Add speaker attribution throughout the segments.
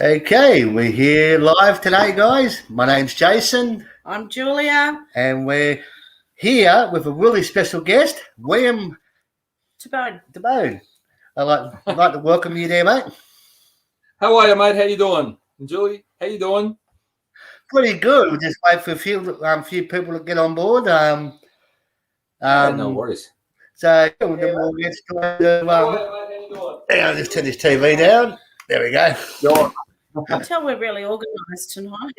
Speaker 1: Okay, we're here live today, guys. My name's Jason.
Speaker 2: I'm Julia.
Speaker 1: And we're here with a really special guest, William
Speaker 2: Tabone.
Speaker 1: I'd like to welcome you there, mate.
Speaker 3: How are you, mate? How you doing? And Julie, how you doing?
Speaker 1: Pretty good. We'll just wait for a few people to get on board.
Speaker 3: No worries.
Speaker 1: So we'll get started. I'll just turn this TV down. There we go.
Speaker 3: Sure.
Speaker 2: I can tell we're really organised tonight.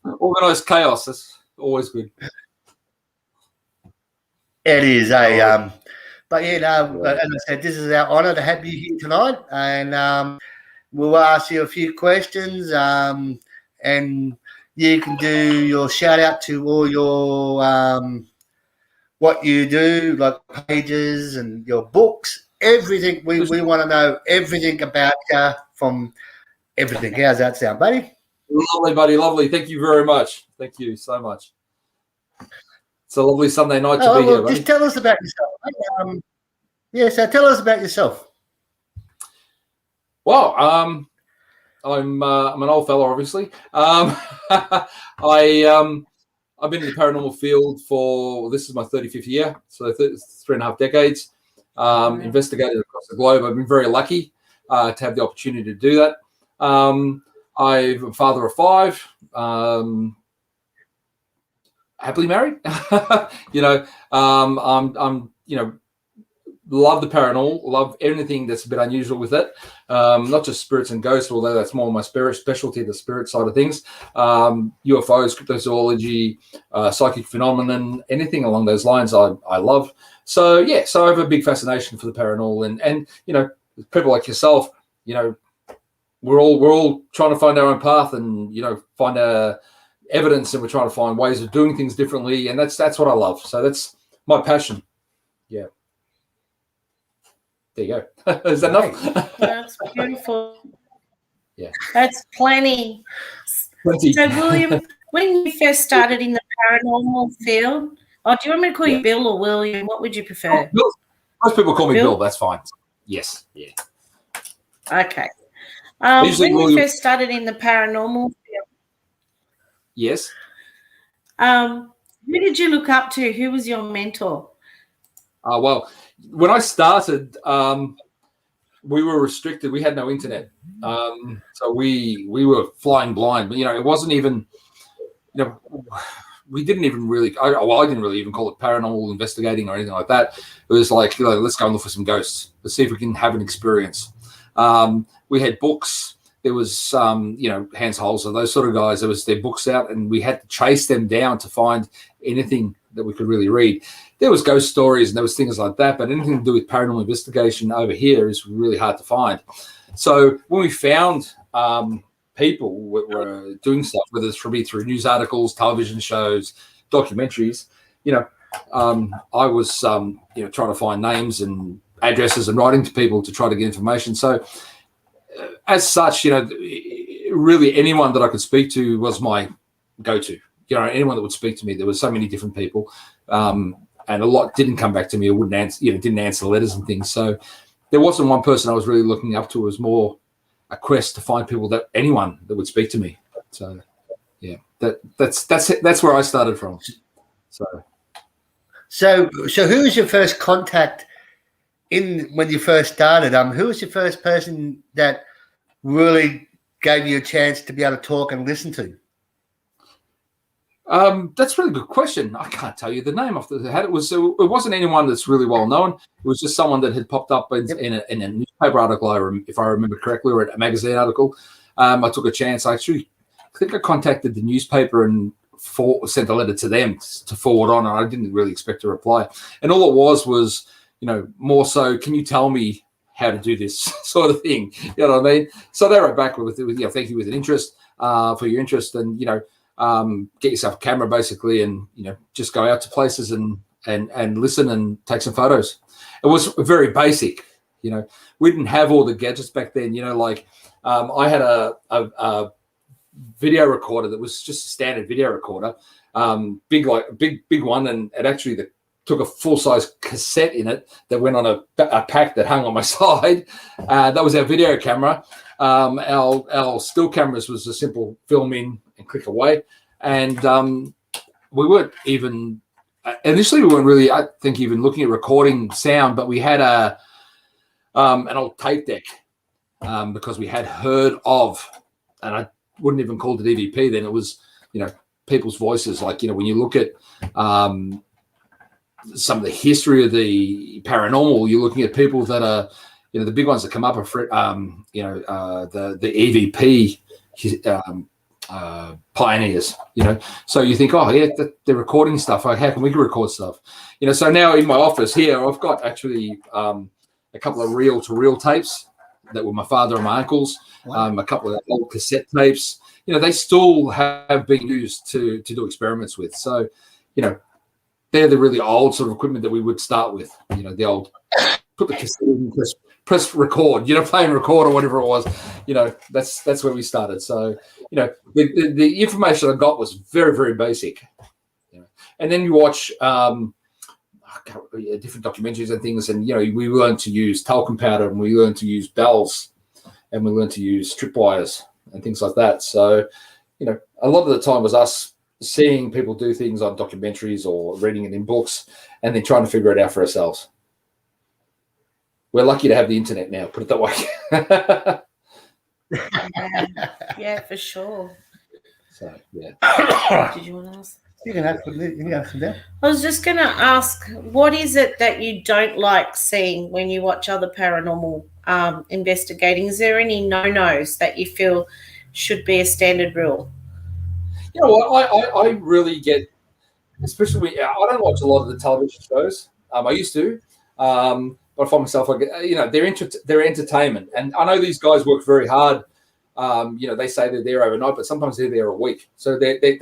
Speaker 3: Organised chaos. That's always good.
Speaker 1: It is. But as I said, this is our honour to have you here tonight, and we'll ask you a few questions, and you can do your shout out to all your what you do, like pages and your books, everything. We want to know everything about you from everything. How's that sound, buddy?
Speaker 3: Lovely, buddy. Lovely. Thank you very much. Thank you so much. It's a lovely Sunday night to be here, buddy.
Speaker 1: Just tell us about yourself. So tell us about yourself.
Speaker 3: Well, I'm an old fella, obviously. I've been in the paranormal field this is my 35th year, so 3.5 decades. Investigated across the globe. I've been very lucky to have the opportunity to do that. I'm a father of 5. Happily married. I'm love the paranormal, love anything that's a bit unusual with it. Not just spirits and ghosts, although that's more my specialty, the spirit side of things. UFOs, cryptozoology, psychic phenomenon, anything along those lines I love. So I have a big fascination for the paranormal, and people like yourself, we're all trying to find our own path and find evidence, and we're trying to find ways of doing things differently, and that's what I love. So that's my passion. Yeah. There you go. Is that enough?
Speaker 2: That's beautiful.
Speaker 3: Yeah.
Speaker 2: That's plenty. So, William, when you first started in the paranormal field, do you want me to call you Bill or William? What would you prefer?
Speaker 3: Bill. Most people call me Bill. That's fine. Yes. Yeah.
Speaker 2: Okay. When you first started in the paranormal field.
Speaker 3: Yes.
Speaker 2: Who did you look up to? Who was your mentor?
Speaker 3: Well, when I started, we were restricted. We had no internet, so we were flying blind. But it wasn't even, we didn't even really. I didn't really even call it paranormal investigating or anything like that. It was like, let's go and look for some ghosts. Let's see if we can have an experience. We had books. There was, Hans Holzer, those sort of guys. There was their books out, and we had to chase them down to find anything that we could really read. There was ghost stories and there was things like that, but anything to do with paranormal investigation over here is really hard to find. So when we found people were doing stuff, whether it's through news articles, television shows, documentaries, I was trying to find names and addresses and writing to people to try to get information. So as such, really anyone that I could speak to was my go-to. Anyone that would speak to me. There were so many different people, and a lot didn't come back to me or wouldn't answer, didn't answer letters and things. So there wasn't one person I was really looking up to. It was more a quest to find anyone that would speak to me. So yeah, that's where I started from.
Speaker 1: So who was your first contact when you first started? Who was your first person that really gave you a chance to be able to talk and listen to?
Speaker 3: That's a really good question. I can't tell you the name off the head. It wasn't anyone that's really well known. It was just someone that had popped up in a newspaper article, if I remember correctly, or a magazine article. I took a chance. I think I contacted the newspaper and sent a letter to them to forward on, and I didn't really expect a reply. And all it was more so, can you tell me how to do this sort of thing? You know what I mean? So they wrote back with thank you with an interest for your interest, and get yourself a camera basically, and just go out to places and listen and take some photos. It was very basic. We didn't have all the gadgets back then. I had a video recorder that was just a standard video recorder, big one, and actually took a full-size cassette in it that went on a pack that hung on my side. That was our video camera. Our still cameras was a simple film in and click away. And we weren't even initially, we weren't really, I think, even looking at recording sound, but we had an old tape deck because we had heard of, and I wouldn't even call it EVP then. It was, people's voices. Like, when you look at some of the history of the paranormal, you're looking at people that are, the big ones that come up are, the EVP pioneers, So you think, oh yeah, they're recording stuff. Like, how can we record stuff? So now in my office here, I've got actually a couple of reel-to-reel tapes that were my father and my uncle's. Wow. A couple of old cassette tapes. They still have been used to do experiments with. So, they're the really old sort of equipment that we would start with. The old put the cassette in, press record. Playing record or whatever it was. That's where we started. So, the information I got was very, very basic. And then you watch different documentaries and things, and we learned to use talcum powder, and we learned to use bells, and we learned to use tripwires and things like that. So, a lot of the time was us seeing people do things on documentaries or reading it in books, and then trying to figure it out for ourselves. We're lucky to have the internet now, put it that way.
Speaker 2: Yeah, for sure.
Speaker 3: So, yeah.
Speaker 2: Did you want to ask?
Speaker 1: You can ask them now.
Speaker 2: I was just going to ask, what is it that you don't like seeing when you watch other paranormal investigating? Is there any no-nos that you feel should be a standard rule?
Speaker 3: I really get, especially I don't watch a lot of the television shows. I used to, but I find myself like, they're entertainment, and I know these guys work very hard. They say they're there overnight, but sometimes they're there a week. So they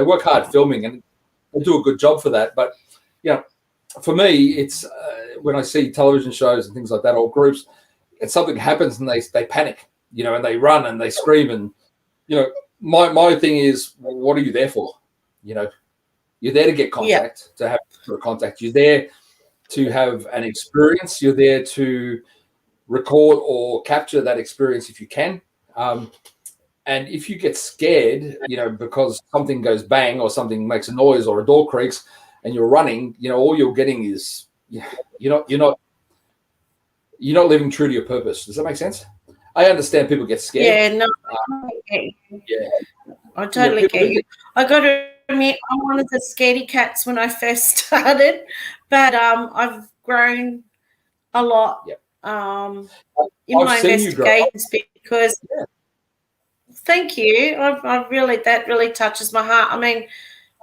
Speaker 3: work hard filming, and they do a good job for that. But for me, it's when I see television shows and things like that, or groups, and something happens and they panic, and they run and they scream, and my thing is, what are you there for? You're there to get contact, to have contact. You're there to have an experience. You're there to record or capture that experience if you can. And if you get scared, because something goes bang or something makes a noise or a door creaks and you're running, all you're getting is you're not living true to your purpose. Does that make sense? I understand people get scared.
Speaker 2: Yeah, no, I totally get you. I got to admit, I'm one of the scaredy cats when I first started, but I've grown a lot in my investigations because. Yeah. Thank you. I really, that really touches my heart. I mean,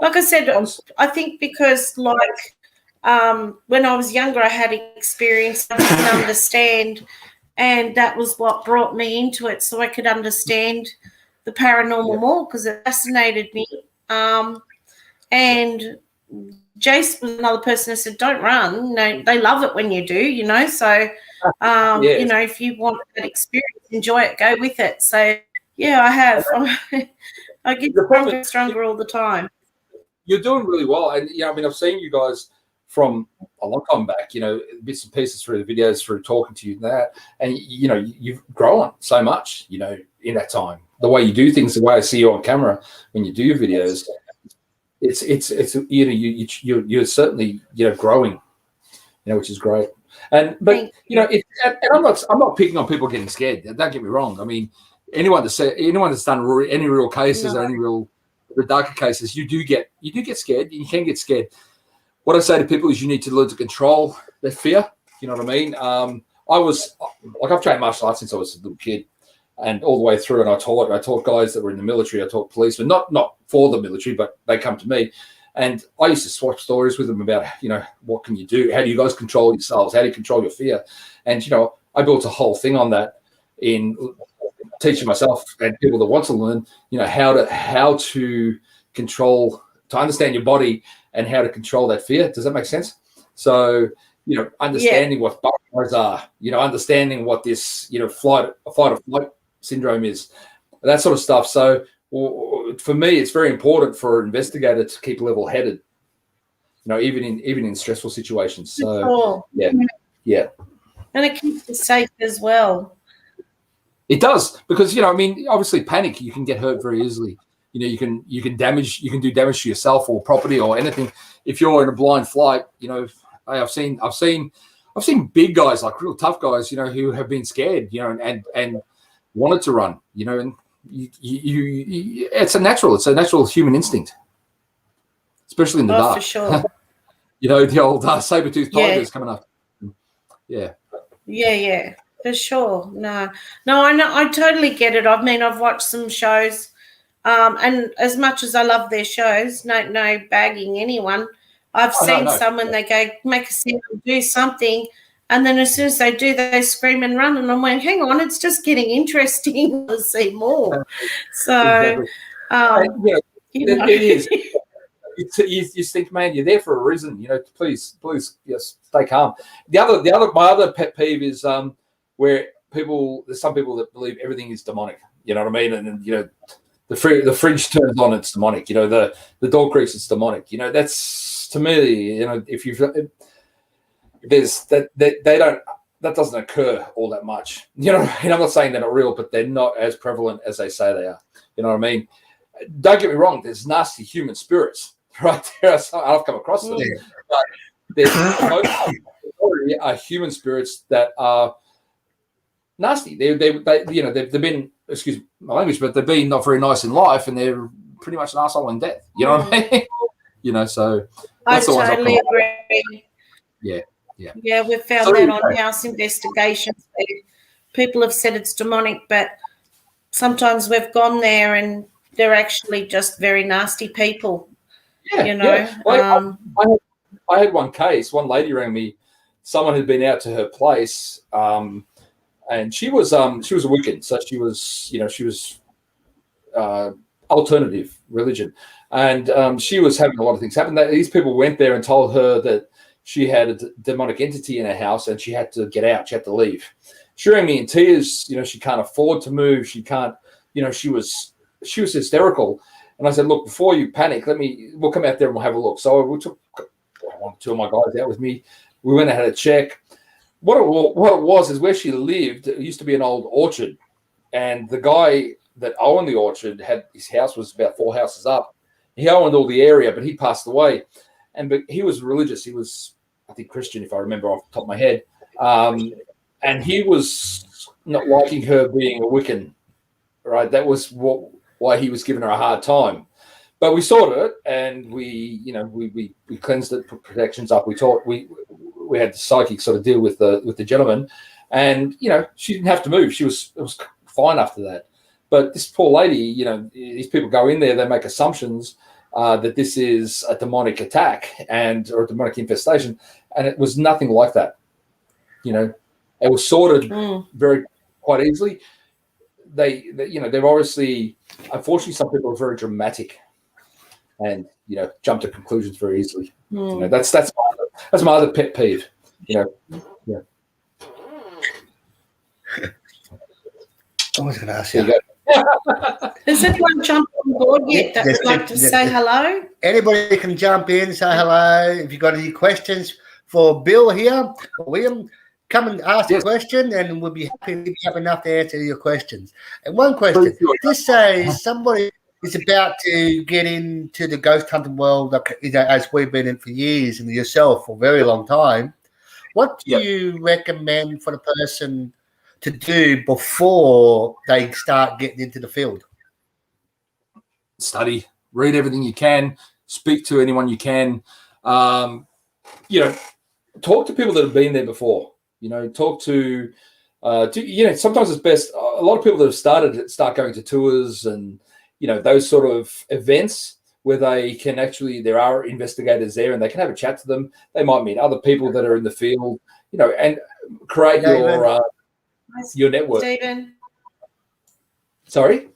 Speaker 2: like I said, I think because when I was younger, I had experience I didn't understand, and that was what brought me into it, so I could understand the paranormal more, because it fascinated me. And Jace was another person that said, "Don't run." They love it when you do, So, if you want that experience, enjoy it, go with it. So. Yeah, I have. I get stronger all the time.
Speaker 3: You're doing really well. And, I've seen you guys from a long time back, bits and pieces through the videos, through talking to you and that. And, you've grown so much, in that time. The way you do things, the way I see you on camera when you do your videos, it's you're certainly, growing, which is great. And I'm not picking on people getting scared. Don't get me wrong. I mean, anyone that's done any real cases or any real darker cases, you do get scared. You can get scared. What I say to people is you need to learn to control their fear. You know what I mean? I've trained martial arts since I was a little kid, and all the way through. And I taught guys that were in the military. I taught policemen, not for the military, but they come to me, and I used to swap stories with them about what can you do? How do you guys control yourselves? How do you control your fear? And I built a whole thing on that in teaching myself and people that want to learn, how to control, to understand your body and how to control that fear. Does that make sense? So, understanding what butterflies are, understanding what this, fight or flight syndrome is, that sort of stuff. So for me, it's very important for an investigator to keep level-headed. even in stressful situations. So
Speaker 2: sure.
Speaker 3: yeah.
Speaker 2: And it keeps you safe as well.
Speaker 3: It does, because obviously panic, you can get hurt very easily. You can do damage to yourself or property or anything if you're in a blind flight. I've seen big guys, like real tough guys, who have been scared, and wanted to run, and it's a natural human instinct, especially in the dark.
Speaker 2: For sure.
Speaker 3: The old saber-toothed tigers coming up. Yeah,
Speaker 2: for sure. No, I know, I totally get it. I've watched some shows, and as much as I love their shows, no bagging anyone, I've seen some when they go make a sound, do something, and then as soon as they do, they scream and run, and I'm like, hang on, it's just getting interesting to see more. So,
Speaker 3: it is. You think, man, you're there for a reason. Please, yes, stay calm. My other pet peeve is where there's some people that believe everything is demonic. You know what I mean? And the fridge turns on, it's demonic. The dog creaks, it's demonic. That's, to me, if there's that doesn't occur all that much. I'm not saying they're not real, but they're not as prevalent as they say they are. You know what I mean? Don't get me wrong. There's nasty human spirits right there. I've come across them.
Speaker 1: Yeah.
Speaker 3: But there's are human spirits that are nasty. They've been, excuse my language, but they've been not very nice in life, and they're pretty much an asshole in death. You know what I mean? So that's
Speaker 2: I totally agree.
Speaker 3: Yeah,
Speaker 2: we've found that on house investigations. People have said it's demonic, but sometimes we've gone there and they're actually just very nasty people.
Speaker 3: Well, I had one case. One lady rang me. Someone had been out to her place, and she was a Wiccan, so she was alternative religion, and she was having a lot of things happen. These people went there and told her that she had a demonic entity in her house and she had to get out. She had to leave. She rang me in tears. She can't afford to move. She can't. She was hysterical. And I said, look, before you panic, we'll come out there and we'll have a look. So we took two of my guys out with me. We went and had a check. What it was is where she lived, it used to be an old orchard. And the guy that owned the orchard his house was about 4 houses up. He owned all the area, but he passed away. But he was religious. He was, I think, Christian, if I remember off the top of my head. And he was not liking her being a Wiccan, right? That was why he was giving her a hard time. But we sorted it, and we cleansed it, put protections up. We had the psychic sort of deal with the gentleman, and she didn't have to move. It was fine after that. But this poor lady, these people go in there, they make assumptions that this is a demonic attack or a demonic infestation, and it was nothing like that. It was sorted quite easily. They're obviously, unfortunately, some people are very dramatic and jump to conclusions very easily. That's my other pet peeve. I
Speaker 1: was going to ask you.
Speaker 2: Has anyone jumped on board yet that would like to say hello?
Speaker 1: Anybody can jump in, say hello. If you've got any questions for Bill here or William, come and ask a question, and we'll be happy if you have enough to answer your questions. And one question: this says somebody is about to get into the ghost hunting world, as we've been in for years, and yourself for a very long time. What do you recommend for the person to do before they start getting into the field?
Speaker 3: Study, read everything you can, speak to anyone you can. Talk to people that have been there before. Talk to, sometimes it's best. A lot of people that have start going to tours and, those sort of events where they can there are investigators there and they can have a chat to them. They might meet other people that are in the field, and create your network.
Speaker 2: Stephen.
Speaker 3: Sorry?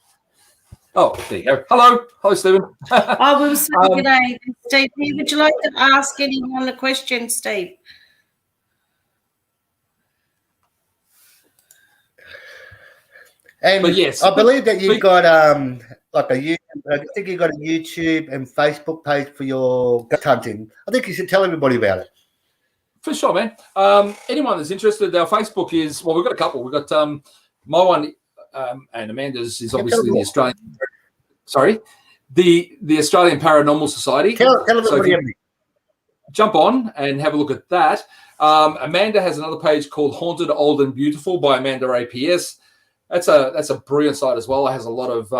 Speaker 3: Oh, there you go. Hello, Stephen.
Speaker 2: We were saying today, Steve, would you like to ask anyone a question, Steve?
Speaker 1: But yes, I believe that you've got like a YouTube I think you've got a YouTube and Facebook page for your ghost hunting. I think you should tell everybody about it.
Speaker 3: For sure, man. Anyone that's interested, our Facebook is, well, we've got a couple. We've got my one and Amanda's is obviously the Australian, the Australian Paranormal Society.
Speaker 1: Tell everybody. So
Speaker 3: jump on and have a look at that. Amanda has another page called Haunted, Old and Beautiful by Amanda APS. That's a brilliant site as well. It has a lot of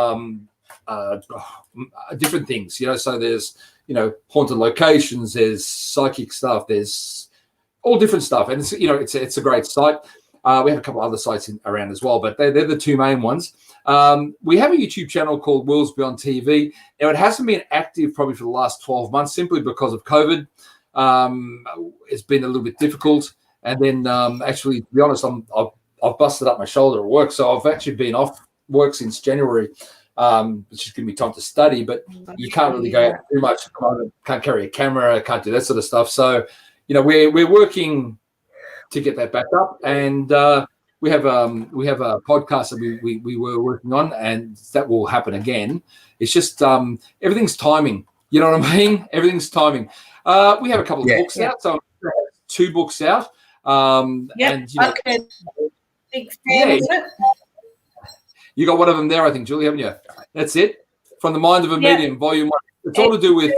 Speaker 3: different things, so there's, haunted locations, there's psychic stuff, there's all different stuff. And it's a great site. We have a couple other sites around as well, but they're the two main ones. We have a YouTube channel called Worlds Beyond TV. Now, it hasn't been active probably for the last 12 months simply because of COVID. It's been a little bit difficult. And then actually, to be honest, I've busted up my shoulder at work. So I've actually been off work since January, which is giving me time to study. But you can't really go out too much. Can't carry a camera, can't do that sort of stuff. So, we're working to get that back up. And we have a podcast that we were working on, and that will happen again. It's just everything's timing. You know what I mean? Everything's timing. We have a couple of books out. So 2 books out. And,
Speaker 2: okay. Big fan of it.
Speaker 3: You got one of them there, I think, Julie, haven't you? That's it. From the Mind of a Medium, Volume 1. It's all to do with.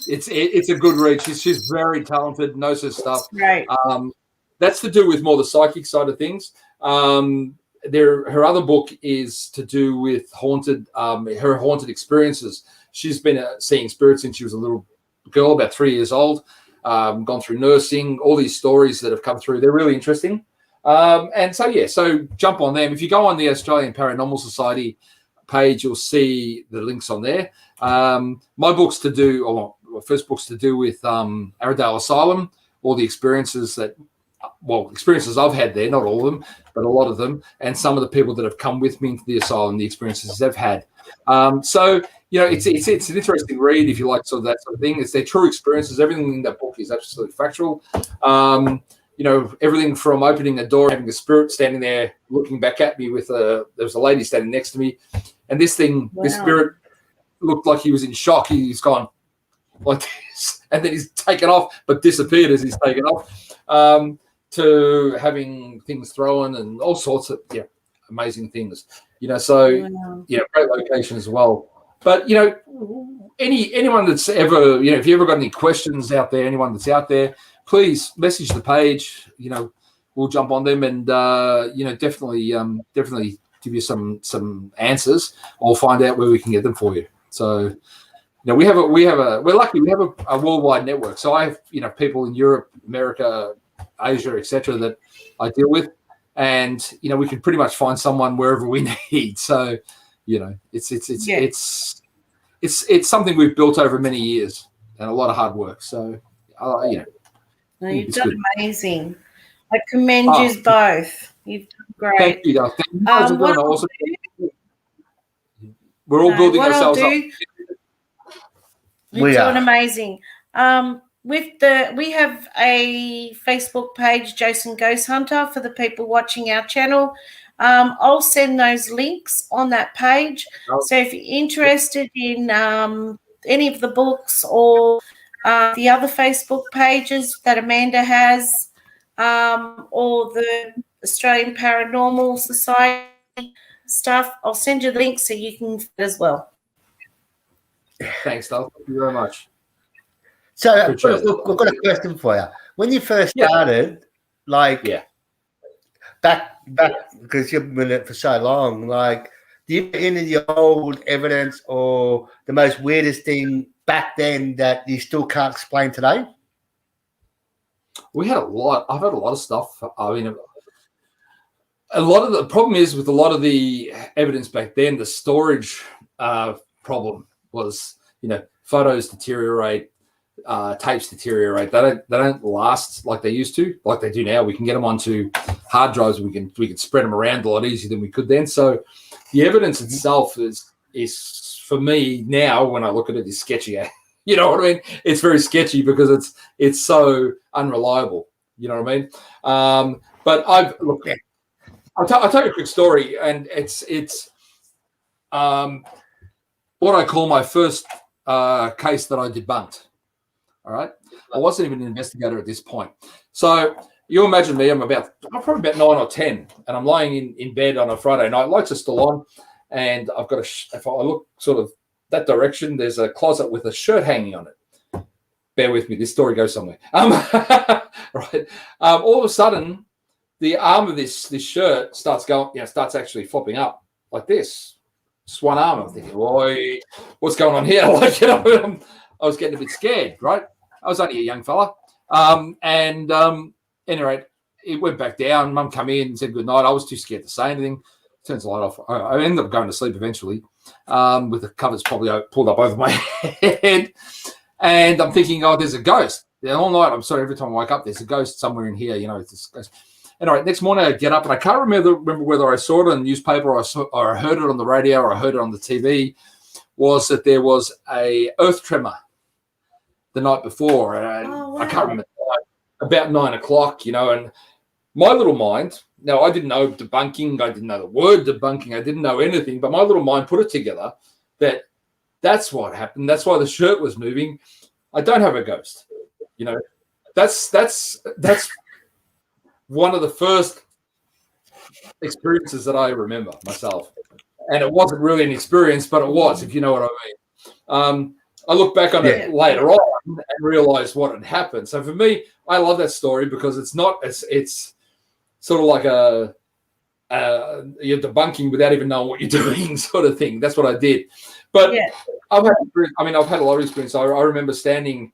Speaker 3: It's a good read. She's very talented, knows her stuff.
Speaker 2: Right.
Speaker 3: That's to do with more the psychic side of things. Her other book is to do with her haunted experiences. She's been seeing spirits since she was a little girl, about 3 years old. Gone through nursing, all these stories that have come through. They're really interesting. So jump on them. If you go on the Australian Paranormal Society page, you'll see the links on there. My book's to do, or my first book's to do with Arradale Asylum, all the experiences I've had there, not all of them, but a lot of them, and some of the people that have come with me into the asylum, the experiences they've had. It's an interesting read if you like sort of that sort of thing. It's their true experiences. Everything in that book is absolutely factual. Everything from opening a door, having a spirit standing there looking back at me there was a lady standing next to me, and this spirit looked like he was in shock. He's gone like this, and then he's taken off, but disappeared as he's taken off. To having things thrown and all sorts of amazing things. Great location as well. But anyone that's ever if you ever got any questions out there, anyone that's out there, please message the page. We'll jump on them and definitely give you some answers or find out where we can get them for you. So we're lucky we have a worldwide network. So I have people in Europe, America, Asia, etc. that I deal with, and we can pretty much find someone wherever we need. So it's something we've built over many years and a lot of hard work. So
Speaker 2: you've done amazing. I commend you both. You've done great.
Speaker 3: Thank you. We're all building ourselves up.
Speaker 2: You're doing amazing. We have a Facebook page, Jason Ghost Hunter, for the people watching our channel. I'll send those links on that page. So if you're interested in any of the books or the other Facebook pages that Amanda has, or the Australian Paranormal Society stuff, I'll send you the link so you can as well.
Speaker 3: Thanks, Dale. Thank you very much.
Speaker 1: So we've got a question for you. When you first started, back because you've been in it for so long, do you get into the old evidence or the most weirdest thing back then that you still can't explain today?
Speaker 3: We had a lot. I've had a lot of stuff. I mean, a lot of the problem is with a lot of the evidence back then, the storage problem was, photos deteriorate, tapes deteriorate. They don't last like they used to, like they do now. We can get them onto hard drives. We can spread them around a lot easier than we could then. So the evidence itself is for me now, when I look at it, is sketchy. You know what I mean? It's very sketchy because it's so unreliable. You know what I mean? But I'll tell you a quick story, and it's what I call my first case that I debunked. All right. I wasn't even an investigator at this point. So you imagine me, I'm probably about 9 or 10, and I'm lying in bed on a Friday night. Lights are still on, and I've got if I look sort of that direction, there's a closet with a shirt hanging on it. Bear with me, this story goes somewhere. Right. All of a sudden, the arm of this shirt starts actually flopping up like this. Just one arm. I'm thinking, boy, what's going on here? Like, you know, I was getting a bit scared, right? I was only a young fella. Anyway, it went back down. Mum came in and said good night. I was too scared to say anything. Turns the light off. I ended up going to sleep eventually with the covers probably pulled up over my head. And I'm thinking, oh, there's a ghost. Yeah, all night, I'm sorry, every time I wake up, there's a ghost somewhere in here. You know, it's this ghost. Anyway, next morning I get up, and I can't remember whether I saw it in the newspaper or I heard it on the radio or I heard it on the TV, was that there was a earth tremor the night before. And
Speaker 2: wow.
Speaker 3: I can't remember, about 9 o'clock, you know, and my little mind, now I didn't know debunking, I didn't know the word debunking, I didn't know anything, but my little mind put it together that that's what happened. That's why the shirt was moving. I don't have a ghost. You know, that's one of the first experiences that I remember myself. And it wasn't really an experience, but it was, if you know what I mean. I look back on it later on and realized what had happened. So for me, I love that story because it's sort of like you're debunking without even knowing what you're doing sort of thing. That's what I did. But I've had a lot of experience. I remember standing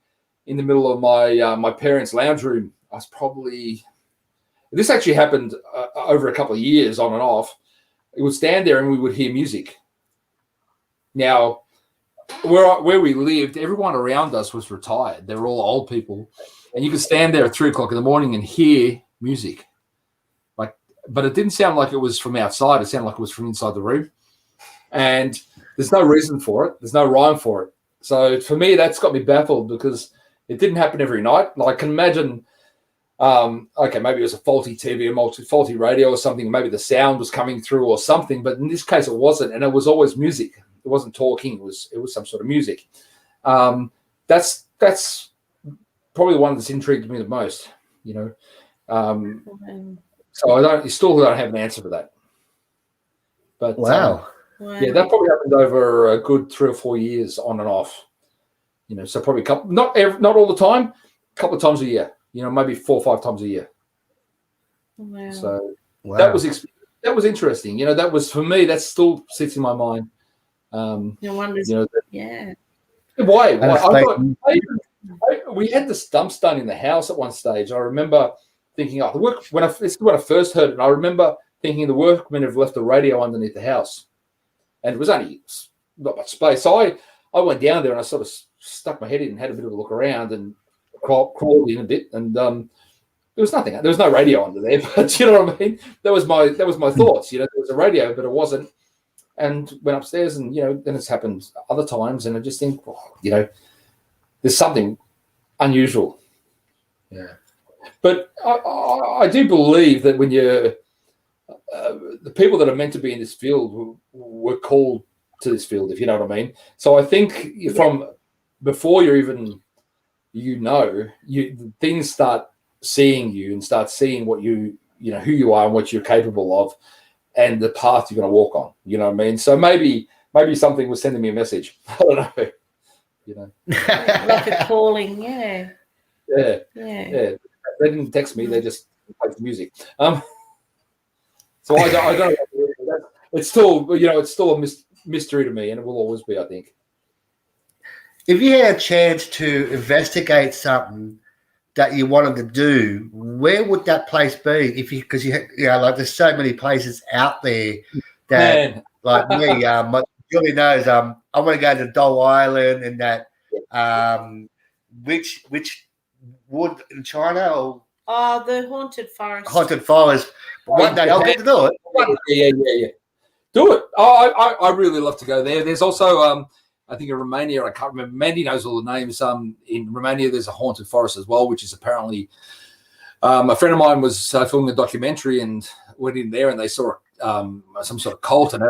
Speaker 3: in the middle of my parents' lounge room. This actually happened over a couple of years on and off. It would stand there and we would hear music. Now, where we lived, everyone around us was retired. They were all old people. And you could stand there at 3 o'clock in the morning and hear music. But it didn't sound like it was from outside. It sounded like it was from inside the room. And there's no reason for it. There's no rhyme for it. So for me, that's got me baffled because it didn't happen every night. Like, I can imagine, maybe it was a faulty TV, a faulty radio or something. Maybe the sound was coming through or something. But in this case, it wasn't. And it was always music. It wasn't talking. It was some sort of music. That's probably the one that's intrigued me the most, you know. So I still don't have an answer for that. But
Speaker 1: wow.
Speaker 3: Yeah, that probably happened over a good 3 or 4 years on and off. You know, so probably not all the time, a couple of times a year. You know, maybe 4 or 5 times a year.
Speaker 2: Wow.
Speaker 3: So that was interesting. You know, that was, for me, that still sits in my mind.
Speaker 2: No wonder.
Speaker 3: You know,
Speaker 2: Why?
Speaker 3: We had the stumps done in the house at one stage. I remember thinking, this is when I first heard it, and I remember thinking the workmen have left a radio underneath the house. And it was only not much space. So I went down there and I sort of stuck my head in and had a bit of a look around and crawled in a bit. And there was nothing. There was no radio under there, but you know what I mean? That was my thoughts. You know, there was a radio, but it wasn't. And went upstairs, and you know, then it's happened other times, and I just think, you know, there's something unusual. Yeah. But I do believe that when you're the people that are meant to be in this field were called to this field, if you know what I mean. So I think from before you're even, things start seeing you and start seeing what you know, who you are and what you're capable of and the path you're going to walk on, you know what I mean? So maybe something was sending me a message. I don't know, you know.
Speaker 2: Like a calling, yeah.
Speaker 3: Yeah. They didn't text me, they just played the music. So I don't know. It's still, you know, it's still a mystery to me, and it will always be, I think.
Speaker 1: If you had a chance to investigate something that you wanted to do, where would that place be? Because you know, like there's so many places out there that, like me, Julie knows. I want to go to Doll Island and that, which wood in China or
Speaker 2: the haunted forest.
Speaker 1: Haunted forest. One day I'll get to do it.
Speaker 3: Yeah. Do it. I really love to go there. There's also I think in Romania, I can't remember. Mandy knows all the names. In Romania, there's a haunted forest as well, which is apparently a friend of mine was filming a documentary and went in there and they saw some sort of cult, and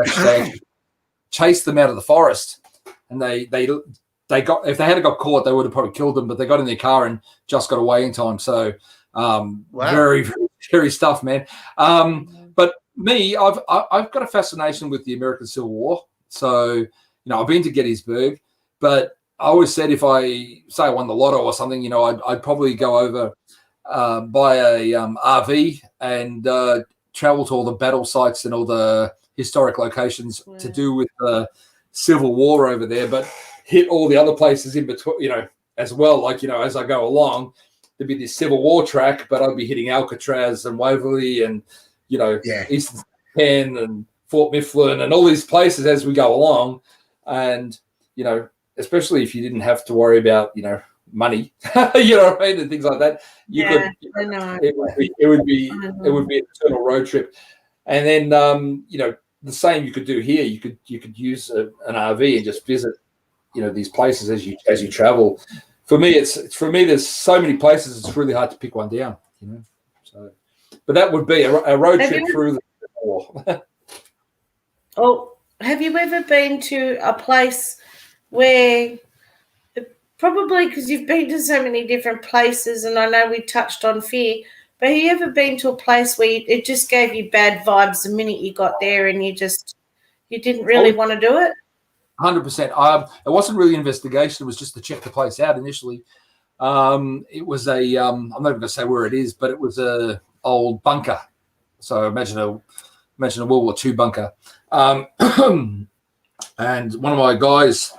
Speaker 3: chased them out of the forest, and they got, if they had got caught, they would have probably killed them, but they got in their car and just got away in time. So very, very scary stuff, man. But me, I've got a fascination with the American Civil War. So, I've been to Gettysburg, but I always said if I won the lotto or something, I'd probably go over, buy a RV and travel to all the battle sites and all the historic locations to do with the Civil War over there, but hit all the other places in between, as well. Like, as I go along, there'd be this Civil War track, but I'd be hitting Alcatraz and Waverly and, Eastern Penn and Fort Mifflin and all these places as we go along. And, especially if you didn't have to worry about, money, you know what I mean, and things like that. It would be an eternal road trip. And then, the same you could do here. You could use an RV and just visit, these places as you travel. For me, there's so many places. It's really hard to pick one down. So, but that would be a road trip through the war.
Speaker 2: Oh, have you ever been to a place where, probably because you've been to so many different places, and I know we touched on fear, but have you ever been to a place where it just gave you bad vibes the minute you got there and you didn't really want to do it?
Speaker 3: 100%. It wasn't really an investigation. It was just to check the place out initially. It was I'm not even going to say where it is, but it was a old bunker. So imagine a World War II bunker. And one of my guys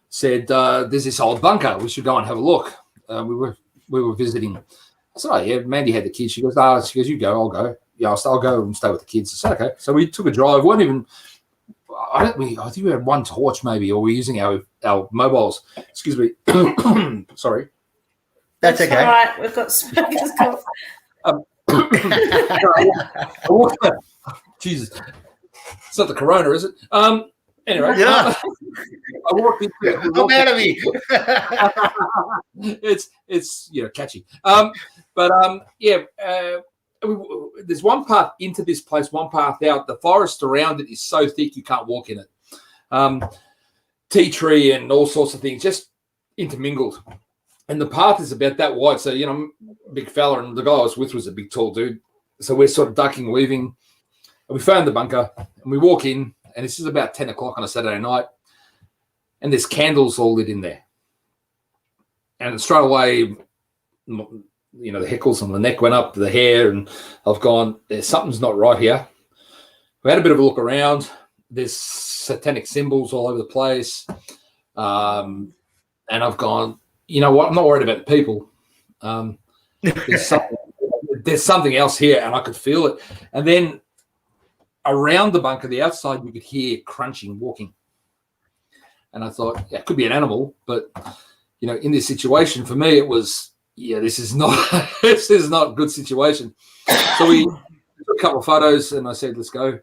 Speaker 3: said, there's this old bunker. We should go and have a look. We were visiting. I said, oh, yeah, Mandy had the kids. She goes, you go, I'll go. Yeah, I'll go and stay with the kids. I said, okay. So we took a drive. I think we had one torch maybe, or we're using our mobiles. Excuse me. Sorry.
Speaker 1: That's okay.
Speaker 2: All right. We've got speakers.
Speaker 3: Jesus. It's not the corona, is it? Anyway.
Speaker 1: Yeah.
Speaker 3: I walked in.
Speaker 1: Come out of me.
Speaker 3: It's catchy. There's one path into this place, one path out. The forest around it is so thick you can't walk in it. Tea tree and all sorts of things just intermingled. And the path is about that wide. So, big fella, and the guy I was with was a big, tall dude. So we're sort of ducking, weaving. And we found the bunker and we walk in, and this is about 10 o'clock on a Saturday night. And there's candles all lit in there. And straight away, the heckles on the neck went up, the hair, and I've gone, something's not right here. We had a bit of a look around. There's satanic symbols all over the place. And I've gone, you know what? I'm not worried about the people. There's something else here, and I could feel it. And then around the bunker, the outside, you could hear crunching, walking. And I thought, it could be an animal, but in this situation, for me, it was, this is not a good situation. So we took a couple of photos, and I said, let's go.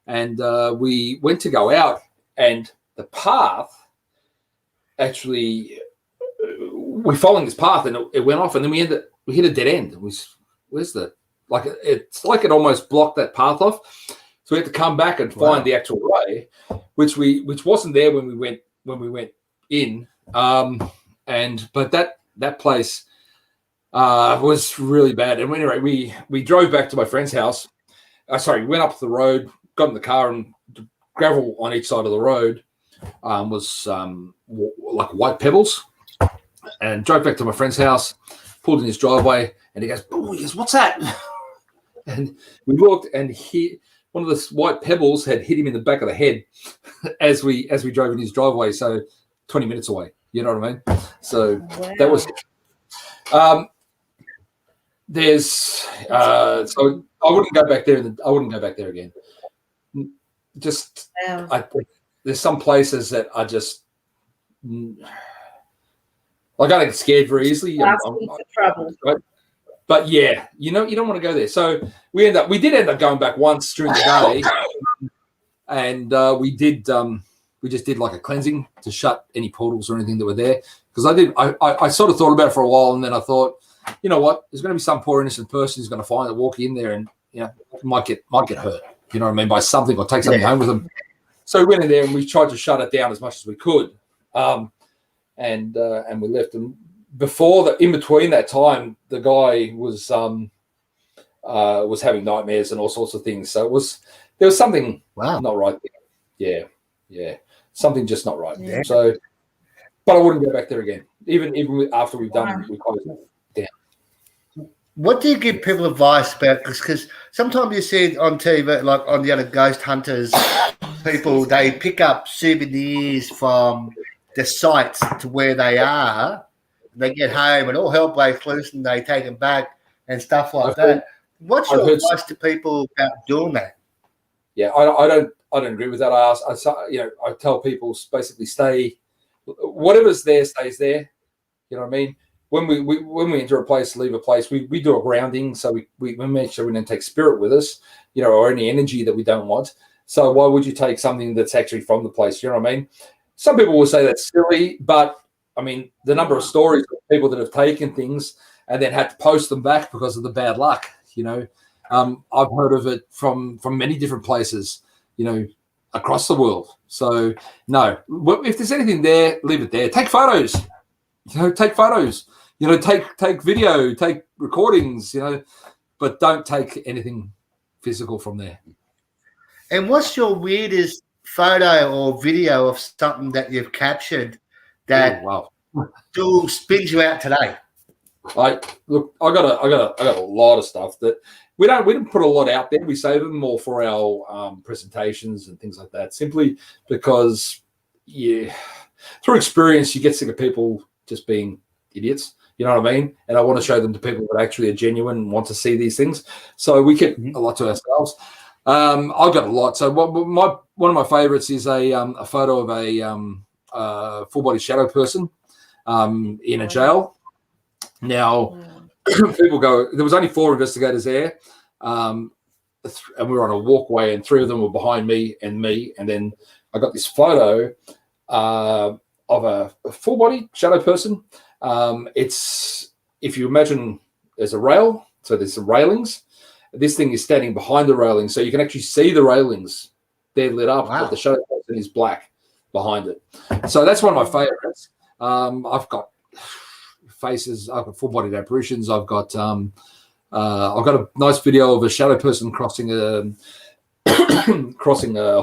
Speaker 3: And we went to go out, and the path, actually, we're following this path, and it went off, and then we hit a dead end. It's like it almost blocked that path off. So we had to come back and find the actual way, which wasn't there when we went in. But that place was really bad. And anyway, we drove back to my friend's house. We went up the road, got in the car, and the gravel on each side of the road was like white pebbles. And drove back to my friend's house, pulled in his driveway, and he goes, what's that? And we looked, and one of the white pebbles had hit him in the back of the head as we drove in his driveway. So 20 minutes away, you know what I mean? So that was. So I wouldn't go back there. I wouldn't go back there again. There's some places that are just. I don't get scared very easily.
Speaker 2: Trouble.
Speaker 3: But yeah, you don't want to go there. So we did end up going back once during the day, and we just did like a cleansing to shut any portals or anything that were there. Because I sort of thought about it for a while, and then I thought, you know what, there's going to be some poor innocent person who's going to walk in there and might get hurt. You know what I mean, by something, or take something home with them. So we went in there and we tried to shut it down as much as we could. And we left. And in between that time, the guy was having nightmares and all sorts of things. So there was something not right there. Yeah. Something just not right.
Speaker 1: Yeah.
Speaker 3: So, but I wouldn't go back there again. Even after we've done, we closed it down.
Speaker 1: What do you give people advice about? Because sometimes you see it on TV, like on the other ghost hunters, people, they pick up souvenirs from the sites to where they are. They get home and all hell breaks loose and they take them back and stuff like that. What's your advice to people about doing that?
Speaker 3: Yeah, I don't agree with that. I tell people basically stay, whatever's there stays there. You know what I mean? When we enter a place, leave a place, we do a grounding, so we make sure we don't take spirit with us, or any energy that we don't want. So why would you take something that's actually from the place? You know what I mean? Some people will say that's silly, but I mean the number of stories of people that have taken things and then had to post them back because of the bad luck. I've heard of it from many different places, across the world. So no, if there's anything there, leave it there. Take photos. Take photos. Take video, take recordings. But don't take anything physical from there.
Speaker 1: And what's your weirdest photo or video of something that you've captured that still spins you out today?
Speaker 3: I got a lot of stuff that we didn't put a lot out there. We save them more for our presentations and things like that. Simply because, through experience, you get sick of people just being idiots. You know what I mean? And I want to show them to people that actually are genuine and want to see these things. So we keep a lot to ourselves. I've got a lot. So one of my favorites is a photo of a full body shadow person in a jail. Now, people go, there was only 4 investigators there, and we were on a walkway, and 3 of them were behind me, and then I got this photo of a full body shadow person. It's, if you imagine there's a rail, so there's some railings. This thing is standing behind the railings, so you can actually see the railings. They're lit up, but the shadow person is black behind it. So that's one of my favorites. I've got faces. I've got full-bodied apparitions. I've got a nice video of a shadow person crossing a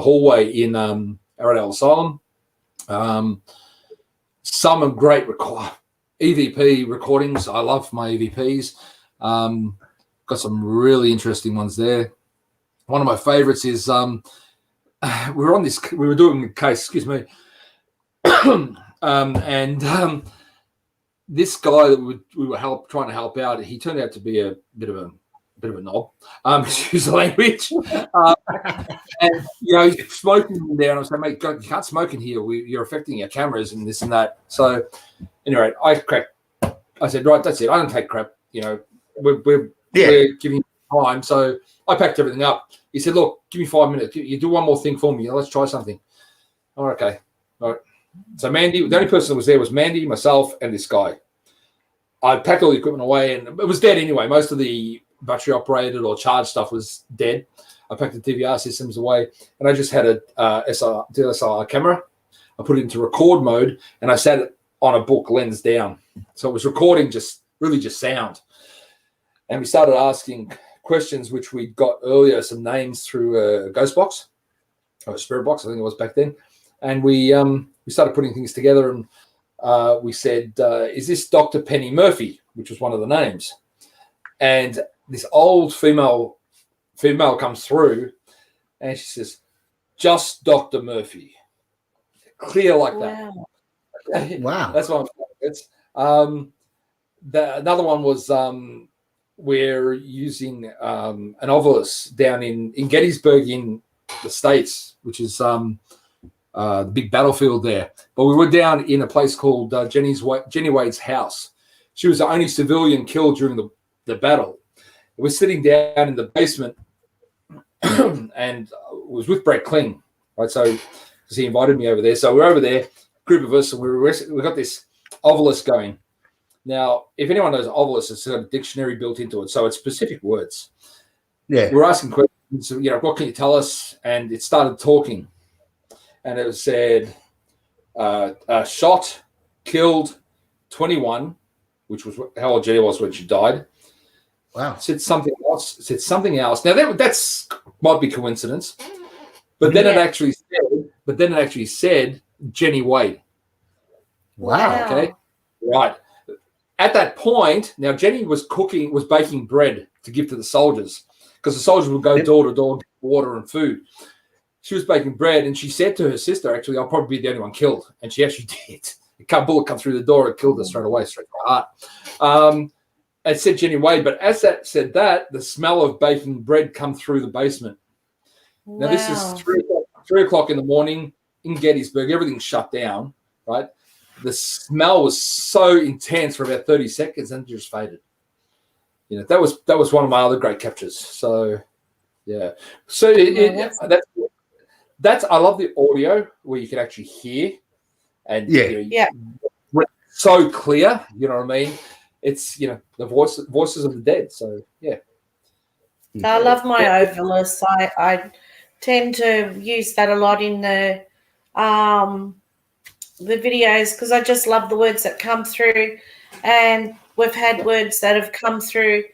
Speaker 3: hallway in Arrowdale Asylum. Some are great EVP recordings. I love my EVPs. Got some really interesting ones there. One of my favorites is we were doing a case. Excuse me. This guy that we were trying to help out, he turned out to be a bit of a knob. Excuse the language. And he's smoking there, and I was like, mate, you can't smoke in here. You're affecting our cameras and this and that. So anyway, I said, right, that's it. I don't take crap. We're giving you time. So I packed everything up. He said, look, give me 5 minutes. You do one more thing for me. Let's try something. All right, okay. All right. So Mandy, the only person that was there was Mandy, myself, and this guy. I packed all the equipment away, and it was dead anyway. Most of the battery operated or charged stuff was dead. I packed the DVR systems away, and I just had a DSLR camera. I put it into record mode, and I sat it on a book lens down. So it was recording just sound. And we started asking questions, which we got earlier, some names through a ghost box, or a spirit box, I think it was back then. And we started putting things together, and we said, is this Dr. Penny Murphy, which was one of the names? And this old female comes through, and she says, just Dr. Murphy. Clear like that.
Speaker 1: Wow.
Speaker 3: That's one of my favorites. Another one was we're using an ovilus down in Gettysburg in the States, which is the big battlefield there. But we were down in a place called Jenny Wade's house. She was the only civilian killed during the battle. We're sitting down in the basement and it was with Brett Kling, right? So because he invited me over there. So we're over there, group of us, and we got this ovilus going. Now, if anyone knows ovilus, it's got a dictionary built into it. So it's specific words. Yeah. We're asking questions, what can you tell us? And it started talking. and it said shot, killed, 21, which was how old Jenny was when she died.
Speaker 1: Wow.
Speaker 3: Said something else. Now that's might be coincidence, but then it actually said Jenny Wade.
Speaker 1: Wow.
Speaker 3: Okay. Right. At that point, now Jenny was baking bread to give to the soldiers, because the soldiers would go door to door, get water and food. She was baking bread, and she said to her sister, actually, I'll probably be the only one killed. And she actually did. A bullet come through the door, it killed her straight away, straight to the heart. It said Jenny Wade, but as that said that, the smell of baking bread come through the basement.
Speaker 2: Wow.
Speaker 3: Now, this is 3 o'clock in the morning in Gettysburg. Everything's shut down, right? The smell was so intense for about 30 seconds and just faded. You know, that was one of my other great captures. So, yeah. So that's I love the audio where you can actually hear, and so clear. You know what I mean? It's the voices of the dead. So yeah.
Speaker 2: I love my overlist. I tend to use that a lot in the videos, because I just love the words that come through, and we've had words that have come through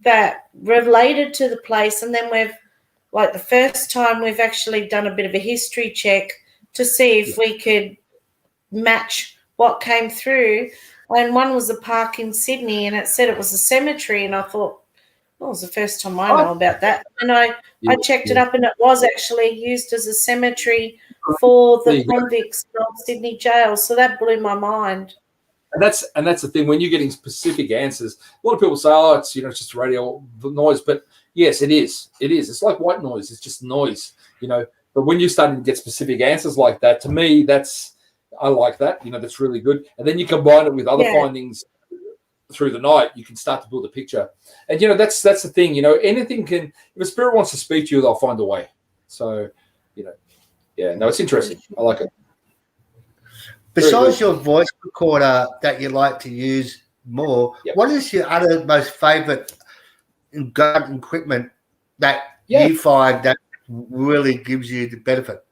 Speaker 2: that related to the place, and then we've, like the first time, we've actually done a bit of a history check to see if we could match what came through. And one was a park in Sydney, and it said it was a cemetery, and I thought, well, it was the first time I know about that. And I checked it up, and it was actually used as a cemetery for the convicts from Sydney jail. So that blew my mind.
Speaker 3: And that's the thing, when you're getting specific answers, a lot of people say, oh, it's it's just radio noise, but yes, it is. It's like white noise. It's just noise, But when you're starting to get specific answers like that, to me, I like that. That's really good. And then you combine it with other findings through the night, you can start to build a picture. And that's the thing. Anything can. If a spirit wants to speak to you, they'll find a way. So, it's interesting. I like it.
Speaker 1: Besides your voice recorder that you like to use more, what is your other most favourite gun equipment that you find that really gives you the benefit?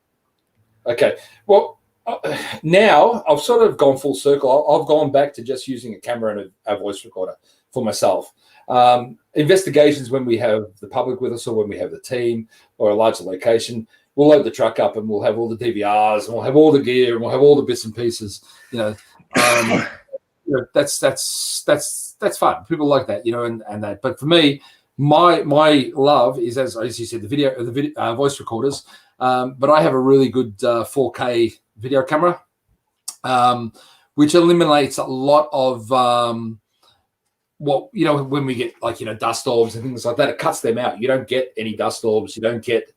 Speaker 1: Okay.
Speaker 3: Well, now I've sort of gone full circle. I've gone back to just using a camera and a voice recorder for myself. Investigations, when we have the public with us or when we have the team or a larger location, we'll load the truck up and we'll have all the DVRs and we'll have all the gear and we'll have all the bits and pieces. That's fun. People like that, and that. But for me, my love is, as you said, the voice recorders. But I have a really good 4K video camera, which eliminates a lot of when we get dust orbs and things like that. It cuts them out. You don't get any dust orbs. You don't get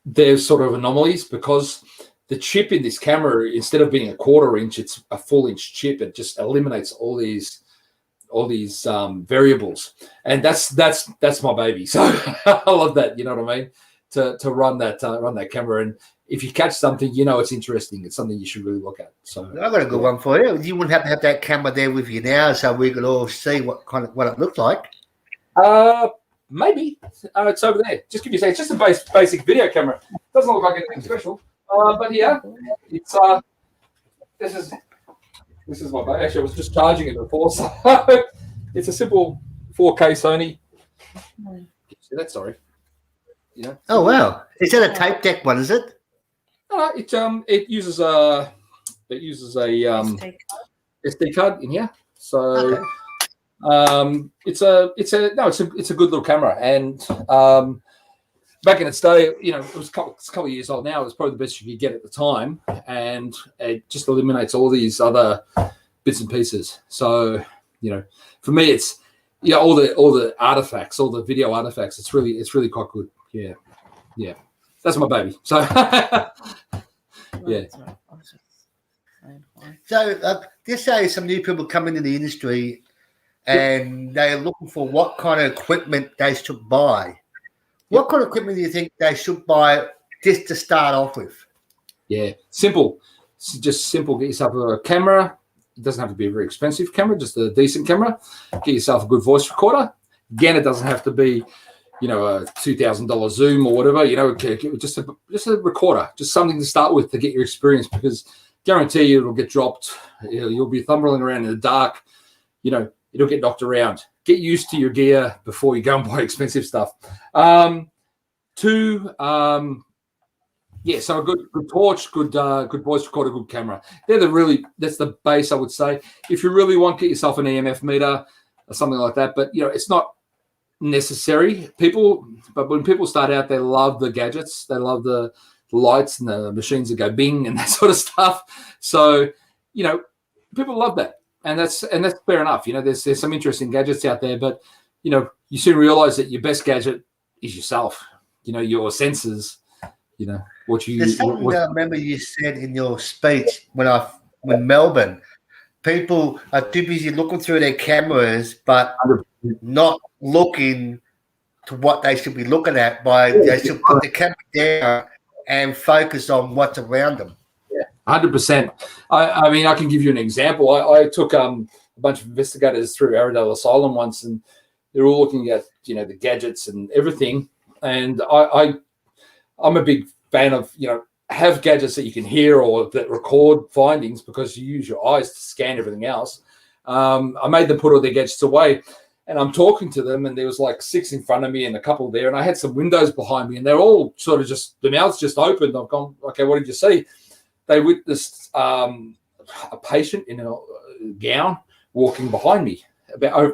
Speaker 3: there's sort of anomalies, because the chip in this camera, instead of being a 1/4 inch, it's a full-inch chip. It just eliminates all these variables, and that's my baby. So I love that. You know what I mean? To run that camera, and if you catch something, it's interesting. It's something you should really look at. So
Speaker 1: I've got a good one for you. You wouldn't have to have that camera there with you now, so we could all see what it looks like.
Speaker 3: Maybe it's over there. Just give you a second. It's just a basic video camera. Doesn't look like anything special. But yeah, it's this is my baby. Actually, I was just charging it before, so it's a simple 4K Sony. See that? Sorry.
Speaker 1: Oh wow! Is that a tape deck one? Is it?
Speaker 3: It uses a SD card in here. So it's a good little camera. And back in its day, it was a couple of years old now. It was probably the best you could get at the time, and it just eliminates all these other bits and pieces. So for me, it's all the artifacts, all the video artifacts. It's really quite good. Yeah, that's my baby. So yeah.
Speaker 1: So just say some new people come into the industry and they're looking for what kind of equipment they should buy. What kind of equipment do you think they should buy just to start off with? Yeah,
Speaker 3: simple. Just simple. Get yourself a camera. It doesn't have to be a very expensive camera, just a decent camera. Get yourself a good voice recorder. Again, it doesn't have to be a $2,000 Zoom or whatever, just a recorder, just something to start with to get your experience, because guarantee you it'll get dropped. You'll be thumbling around in the dark. It'll get knocked around. Get used to your gear before you go and buy expensive stuff. So a good torch, good voice recorder, good camera. That's the base, I would say. If you really want, get yourself an EMF meter or something like that. But it's not necessary. But when people start out, they love the gadgets. They love the lights and the machines that go bing and that sort of stuff. So people love that, and that's fair enough. There's some interesting gadgets out there, but you soon realize that your best gadget is yourself. Your senses.
Speaker 1: There's something I remember you said in your speech when Melbourne, people are too busy looking through their cameras, but not looking to what they should be looking at. They should put the camera down and focus on what's around them.
Speaker 3: Yeah, 100%. I mean, I can give you an example. I took a bunch of investigators through Arrowdale Asylum once, and they're all looking at the gadgets and everything. And I'm a big fan of have gadgets that you can hear or that record findings, because you use your eyes to scan everything else. I made them put all their gadgets away, and I'm talking to them, and there was like 6 in front of me and a couple there, and I had some windows behind me, and they're all sort of the mouths just opened. I've gone, okay, what did you see? They witnessed a patient in a gown walking behind me,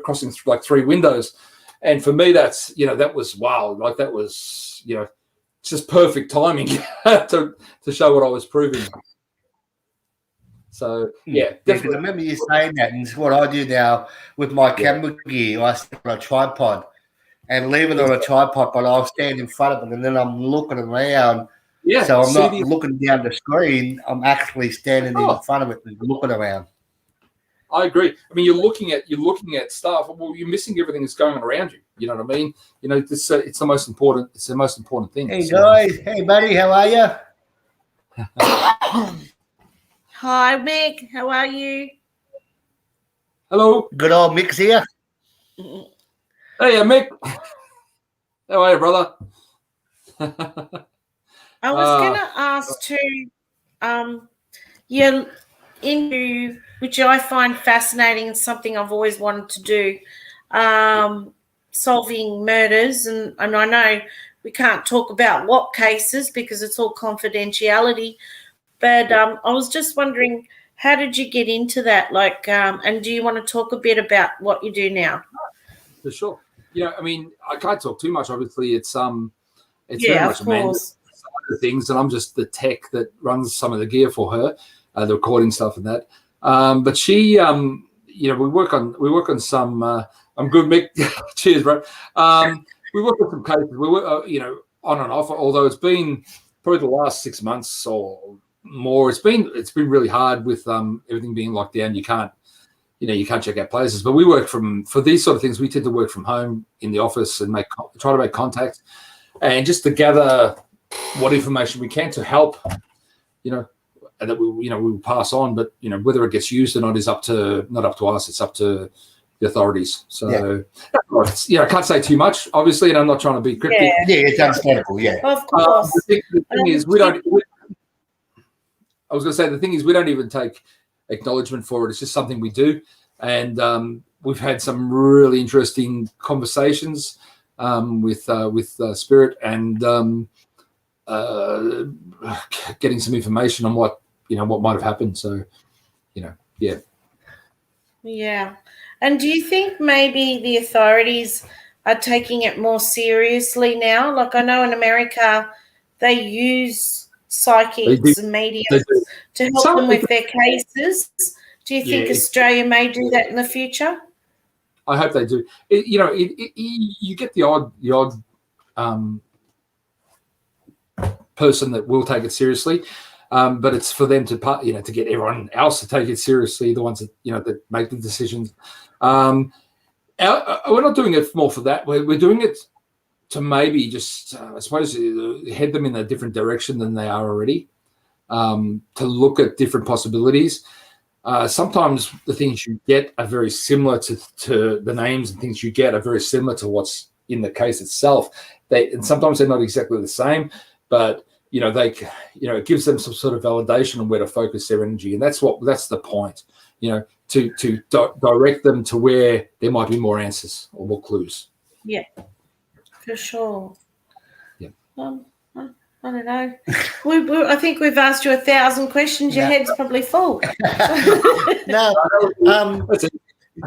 Speaker 3: crossing like 3 windows. And for me, that's, that was wow. Like that was, just perfect timing to show what I was proving. So, yeah.
Speaker 1: Definitely. I remember you saying that, and it's what I do now with my camera gear. I sit on a tripod and leave it on a tripod, but I'll stand in front of it, and then I'm looking around. Yeah. So I'm not looking down the screen. I'm actually standing in front of it and looking around.
Speaker 3: I agree. I mean, you're looking at stuff. Well, you're missing everything that's going on around you. You know what I mean? It's the most important. It's the most important thing.
Speaker 1: Hey guys, hey buddy, how are you?
Speaker 2: Hi, Mick. How are you?
Speaker 3: Hello.
Speaker 1: Good old Mick's here.
Speaker 3: Hey, Mick. How are you, brother?
Speaker 2: I was going to ask too. Your interview, which I find fascinating and something I've always wanted to do, solving murders. And I know we can't talk about what cases because it's all confidentiality. But I was just wondering, how did you get into that? And do you want to talk a bit about what you do now?
Speaker 3: For sure. I mean, I can't talk too much. Obviously, it's
Speaker 2: yeah,
Speaker 3: very much Amanda's side of things, and I'm just the tech that runs some of the gear for her, the recording stuff and that. But she, we work on some. I'm good, Mick. Cheers, bro. We work on some cases. We work, on and off. Although it's been probably the last 6 months or more. It's been really hard with everything being locked down. You can't check out places. But we work for these sort of things. We tend to work from home in the office and try to make contact, and just to gather what information we can to help, and that we will pass on. But whether it gets used or not is not up to us. It's up to the authorities. So I can't say too much, obviously, and I'm not trying to be cryptic.
Speaker 1: Yeah, it's understandable. Yeah,
Speaker 2: of course.
Speaker 3: The thing is, we don't. I was going to say the thing is we don't even take acknowledgement for it. It's just something we do, and we've had some really interesting conversations with Spirit and getting some information on what might have happened. So, yeah. Yeah.
Speaker 2: And do you think maybe the authorities are taking it more seriously now? Like I know in America, they use psychics and mediums to help them with their cases. Do you think Australia may do that in the future?
Speaker 3: I hope they do. You get the odd person that will take it seriously, but it's for them to get everyone else to take it seriously. The ones that that make the decisions. We're not doing it more for that. We're doing it to maybe just, I suppose, head them in a different direction than they are already. To look at different possibilities. Sometimes the things you get are very similar to the names and things you get are very similar to what's in the case itself. And sometimes they're not exactly the same, but it gives them some sort of validation on where to focus their energy, and that's the point. To direct them to where there might be more answers or more clues.
Speaker 2: Yeah, for sure.
Speaker 3: Yeah.
Speaker 2: I don't know. I think we've asked you 1,000 questions. Your head's probably full.
Speaker 1: No.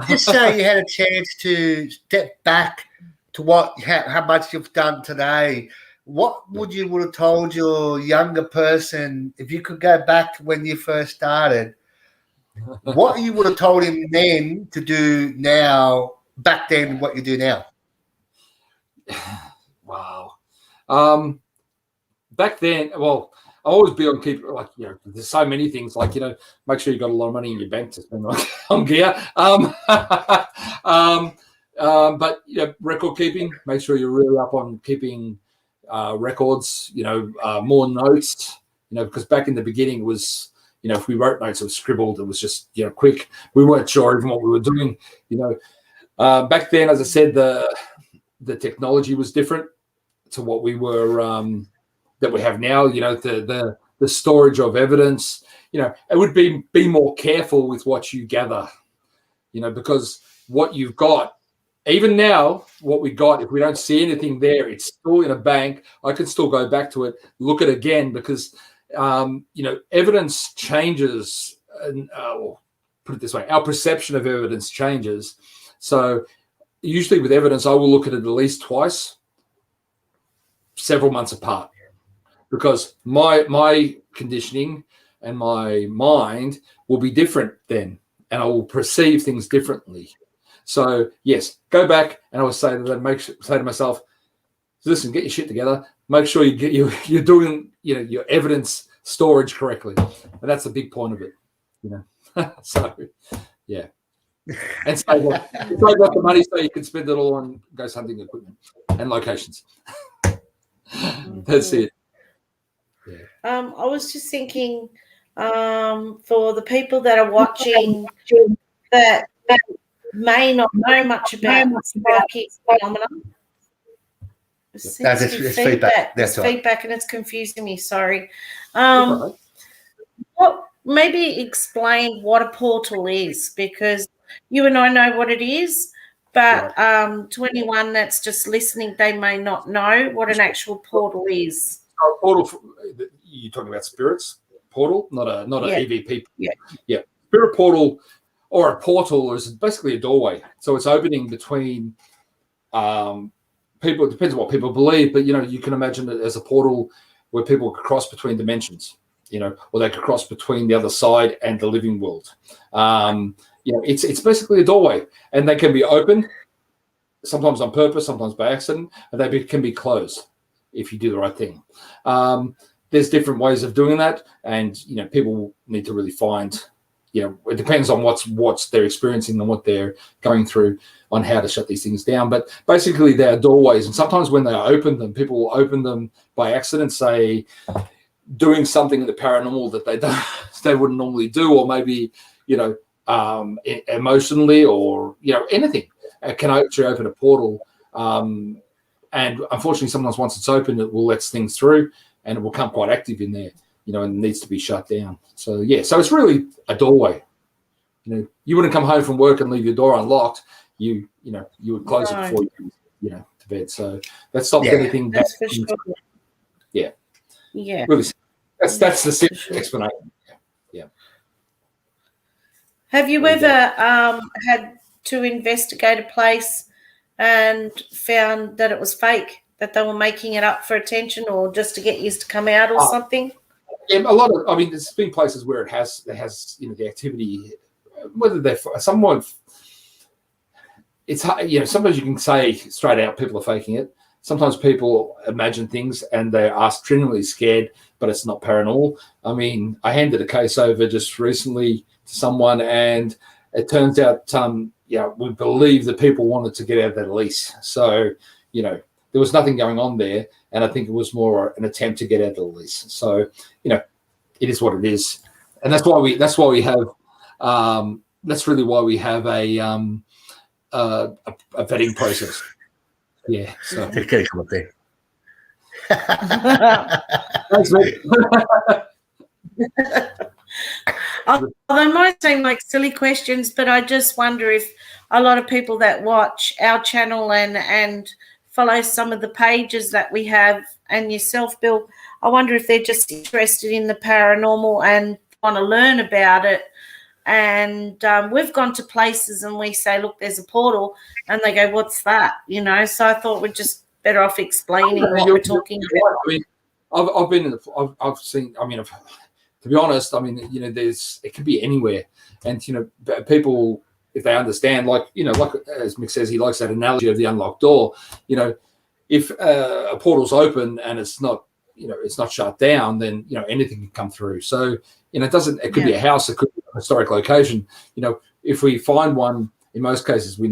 Speaker 1: Just so you had a chance to step back to how much you've done today, what would you have told your younger person if you could go back to when you first started? What you would have told him then to do now, back then, what you do now?
Speaker 3: Wow. Back then, well, I always be on keep, there's so many things, make sure you got a lot of money in your bank to spend on gear. But record keeping, make sure you're really up on keeping records, more notes, because back in the beginning it was, if we wrote notes, it was scribbled, it was just, quick. We weren't sure even what we were doing, Back then, as I said, the technology was different to what we were, that we have now, the storage of evidence, it would be more careful with what you gather, because what you've got, even now, what we got, if we don't see anything there, it's still in a bank. I can still go back to it, look at it again, because, evidence changes, and put it this way, our perception of evidence changes. So usually with evidence, I will look at it at least twice, several months apart, because my conditioning and my mind will be different then, and I will perceive things differently. So yes, go back, and I would say to myself, listen, get your shit together. Make sure you're doing your evidence storage correctly, and that's a big point of it. So yeah, and save up the money so you can spend it all on ghost hunting equipment and locations. That's it. Yeah.
Speaker 2: I was just thinking, for the people that are watching that may not know much about psychic phenomenon.
Speaker 1: It's feedback. That's right.
Speaker 2: Feedback, and it's confusing me. Sorry. Maybe explain what a portal is, because you and I know what it is, but to anyone that's just listening, they may not know what an actual portal is.
Speaker 3: A portal, you're talking about spirits portal, not an EVP. Yeah. Spirit portal or a portal is basically a doorway. So it's opening between people. It depends on what people believe, but you can imagine it as a portal where people could cross between dimensions, or they could cross between the other side and the living world. It's basically a doorway, and they can be open, sometimes on purpose, sometimes by accident, and they can be closed if you do the right thing. There's different ways of doing that, and people need to really find. It depends on what's they're experiencing and what they're going through on how to shut these things down. But basically, they are doorways, and sometimes when they open them, people will open them by accident, say doing something in the paranormal that they wouldn't normally do, or maybe emotionally, or anything. It can actually open a portal, and unfortunately, sometimes once it's open, it will let things through, and it will become quite active in there. And it needs to be shut down. So so it's really a doorway. You wouldn't come home from work and leave your door unlocked. You would close it before you to bed. So that stops anything.
Speaker 2: That's for sure.
Speaker 3: Yeah.
Speaker 2: Yeah.
Speaker 3: Really, that's the simple explanation. Yeah.
Speaker 2: Have you ever had to investigate a place and found that it was fake, that they were making it up for attention or just to get you to come out or something?
Speaker 3: Yeah, a lot of. There's been places where it has the activity, whether they're someone. It's sometimes you can say straight out people are faking it. Sometimes people imagine things and they are genuinely scared, but it's not paranormal. I handed a case over just recently to someone, and it turns out, we believe that people wanted to get out of their lease. So, there was nothing going on there, and I think it was more an attempt to get out of the lease. So, it is what it is, and that's why we have. That's really why we have a vetting process. Yeah. So
Speaker 1: Just get a couple of things.
Speaker 3: thanks, mate.
Speaker 2: They might seem like silly questions, but I just wonder if a lot of people that watch our channel and follow some of the pages that we have, and yourself, Bill, I wonder if they're just interested in the paranormal and want to learn about it. And we've gone to places and we say, look, there's a portal, and they go, what's that? You know, so I thought we're just better off explaining what we're talking about.
Speaker 3: I mean, I've been, I've seen, I mean, to be honest, I mean, you know, it could be anywhere. And, you know, people, if they understand, like, you know, like as Mick says, he likes that analogy of the unlocked door. You know, if a portal's open and it's not, you know, it's not shut down, then, you know, anything can come through. So, you know, it could be a house, it could be a historic location. You know, if we find one, in most cases, we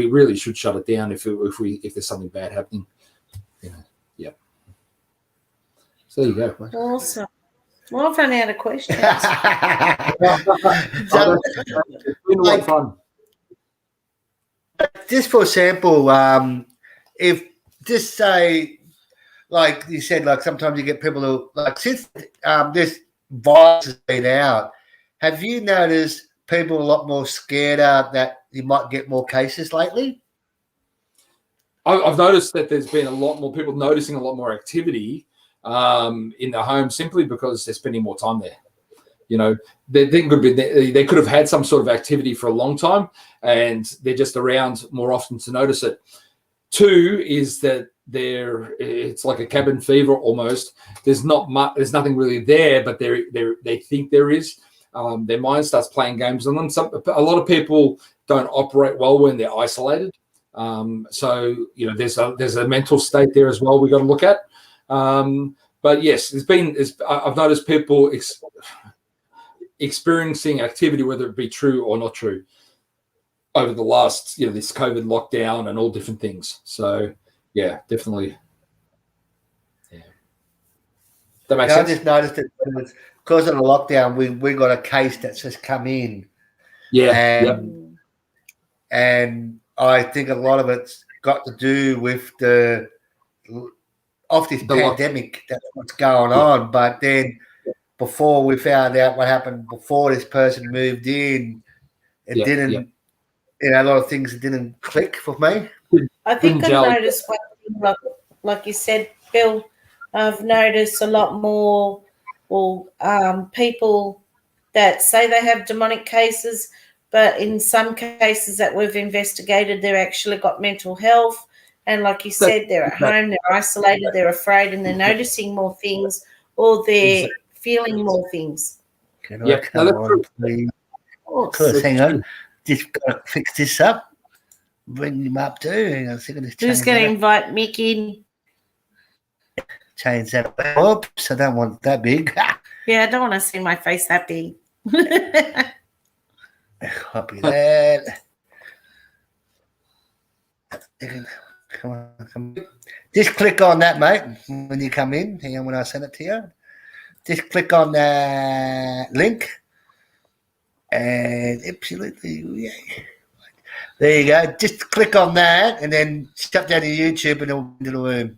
Speaker 3: really should shut it down if there's something bad happening. You know, yeah. So there you go.
Speaker 2: Awesome. Well, I've run out of questions.
Speaker 3: It's been a lot of fun.
Speaker 1: Just for example, if just say, like you said, like sometimes you get people who, like, since this virus has been out, have you noticed people a lot more scared that you might get more cases lately?
Speaker 3: I've noticed that there's been a lot more people noticing a lot more activity in their home simply because they're spending more time there. You know, they could have had some sort of activity for a long time and they're just around more often to notice it. Two is that it's like a cabin fever almost. There's nothing really there, but they think there is. Their mind starts playing games on them. A lot of people don't operate well when they're isolated. So, you know, there's a mental state there as well we got to look at. But yes, I've noticed people experiencing activity, whether it be true or not true, over the last, you know, this COVID lockdown and all different things. So yeah, definitely. Yeah. That makes sense.
Speaker 1: I just noticed it because of the lockdown. We got a case that's just come in.
Speaker 3: Yeah.
Speaker 1: And I think a lot of it's got to do with this pandemic. That's what's going on. But then before we found out what happened before this person moved in, it didn't.
Speaker 3: Yeah.
Speaker 1: You know, a lot of things didn't click for me.
Speaker 2: I think I've noticed one thing, like you said, Bill, I've noticed a lot more people that say they have demonic cases, but in some cases that we've investigated, they've actually got mental health. And like you said, they're at home, they're isolated, they're afraid, and they're noticing more things, or they're feeling more things.
Speaker 1: Can I come on, please? Of course, hang on. Just got to fix this up. Bring him up too. I was
Speaker 2: just going to invite Mick in.
Speaker 1: Change that. Oops, I don't want it that big.
Speaker 2: Yeah, I don't want to see my face that big.
Speaker 1: Copy that. Come on. Just click on that, mate, when you come in. Hang on, when I send it to you. Just click on that link. And absolutely, yeah. There you go. Just click on that and then step down to YouTube and it'll into the room.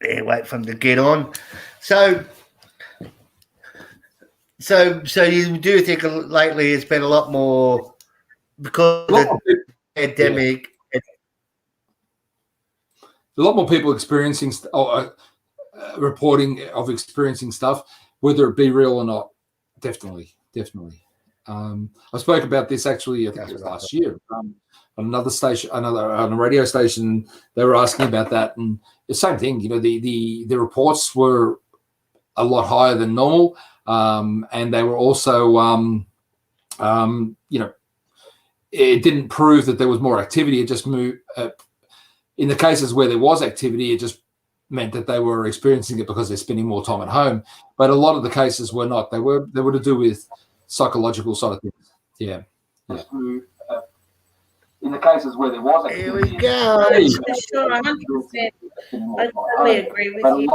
Speaker 1: There, wait for them to get on. So you do think lately it's been a lot more because of the pandemic.
Speaker 3: Yeah. A lot more people experiencing reporting of experiencing stuff, whether it be real or not. Definitely. I spoke about this actually, I think it was last year, on another station, on a radio station. They were asking about that, and the same thing. You know, the reports were a lot higher than normal, and they were also, you know, it didn't prove that there was more activity. It just moved. In the cases where there was activity, it just meant that they were experiencing it because they're spending more time at home. But a lot of the cases were not. They were to do with psychological side of things. Yeah. In the cases where there was activity.
Speaker 1: Here we go.
Speaker 2: Sure, 100%. I totally agree with you.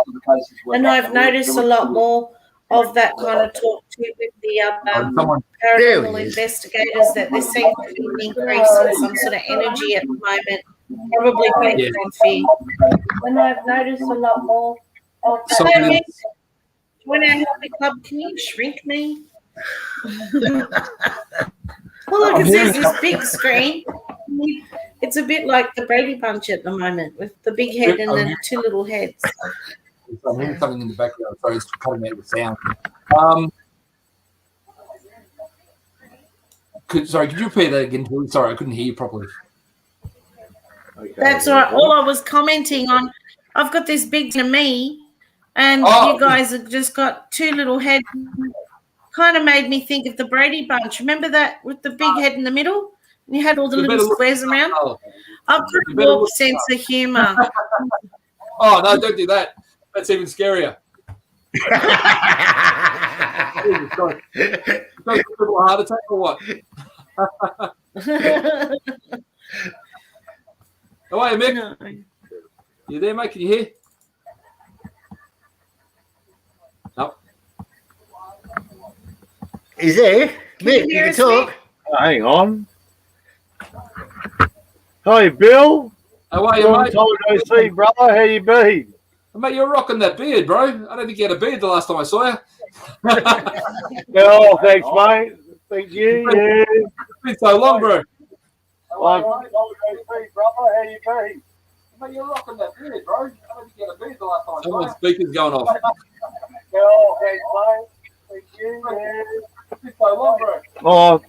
Speaker 2: And I've noticed a lot more of that kind of talk too with the paranormal investigators, that there seems to be an increase in some sort of energy at the moment, probably based on fear. And I've noticed a lot more of that. When our healthy club, can you shrink me? Well, look, it says this big screen. It's a bit like the Brady Bunch at the moment, with the big head and the two little heads.
Speaker 3: I'm hearing something in the background. Sorry, it's cutting out the sound. Could you repeat that again? Sorry, I couldn't hear you properly.
Speaker 2: Okay. That's all right. All I was commenting on, I've got this big to me, and you guys have just got two little heads. Kind of made me think of the Brady Bunch. Remember that with the big head in the middle? And you had all the little squares around? I've got a warped sense of humour.
Speaker 3: Oh, no, don't do that. That's even scarier. Got a little heart attack or what? How are you, Mick? No. You there, mate? Can you hear? No.
Speaker 1: Is there? Mick, you can talk.
Speaker 4: Hang on. Hi, Bill.
Speaker 3: How are you, mate?
Speaker 4: Long time no see, brother. How you been?
Speaker 3: Mate, you're rocking that beard, bro. I don't think you had a beard the last time I saw you.
Speaker 4: Oh, thanks, mate. Thank you. Yeah.
Speaker 3: It's been so long, bro.
Speaker 4: Long time no see, brother. How you been?
Speaker 3: Mate, you're rocking that beard, bro. I don't think you had a beard the last time I saw you. Someone's speaker's going off.
Speaker 4: Oh, thanks, mate. Thank you. Yeah.
Speaker 3: It's been so long, bro.
Speaker 4: Oh,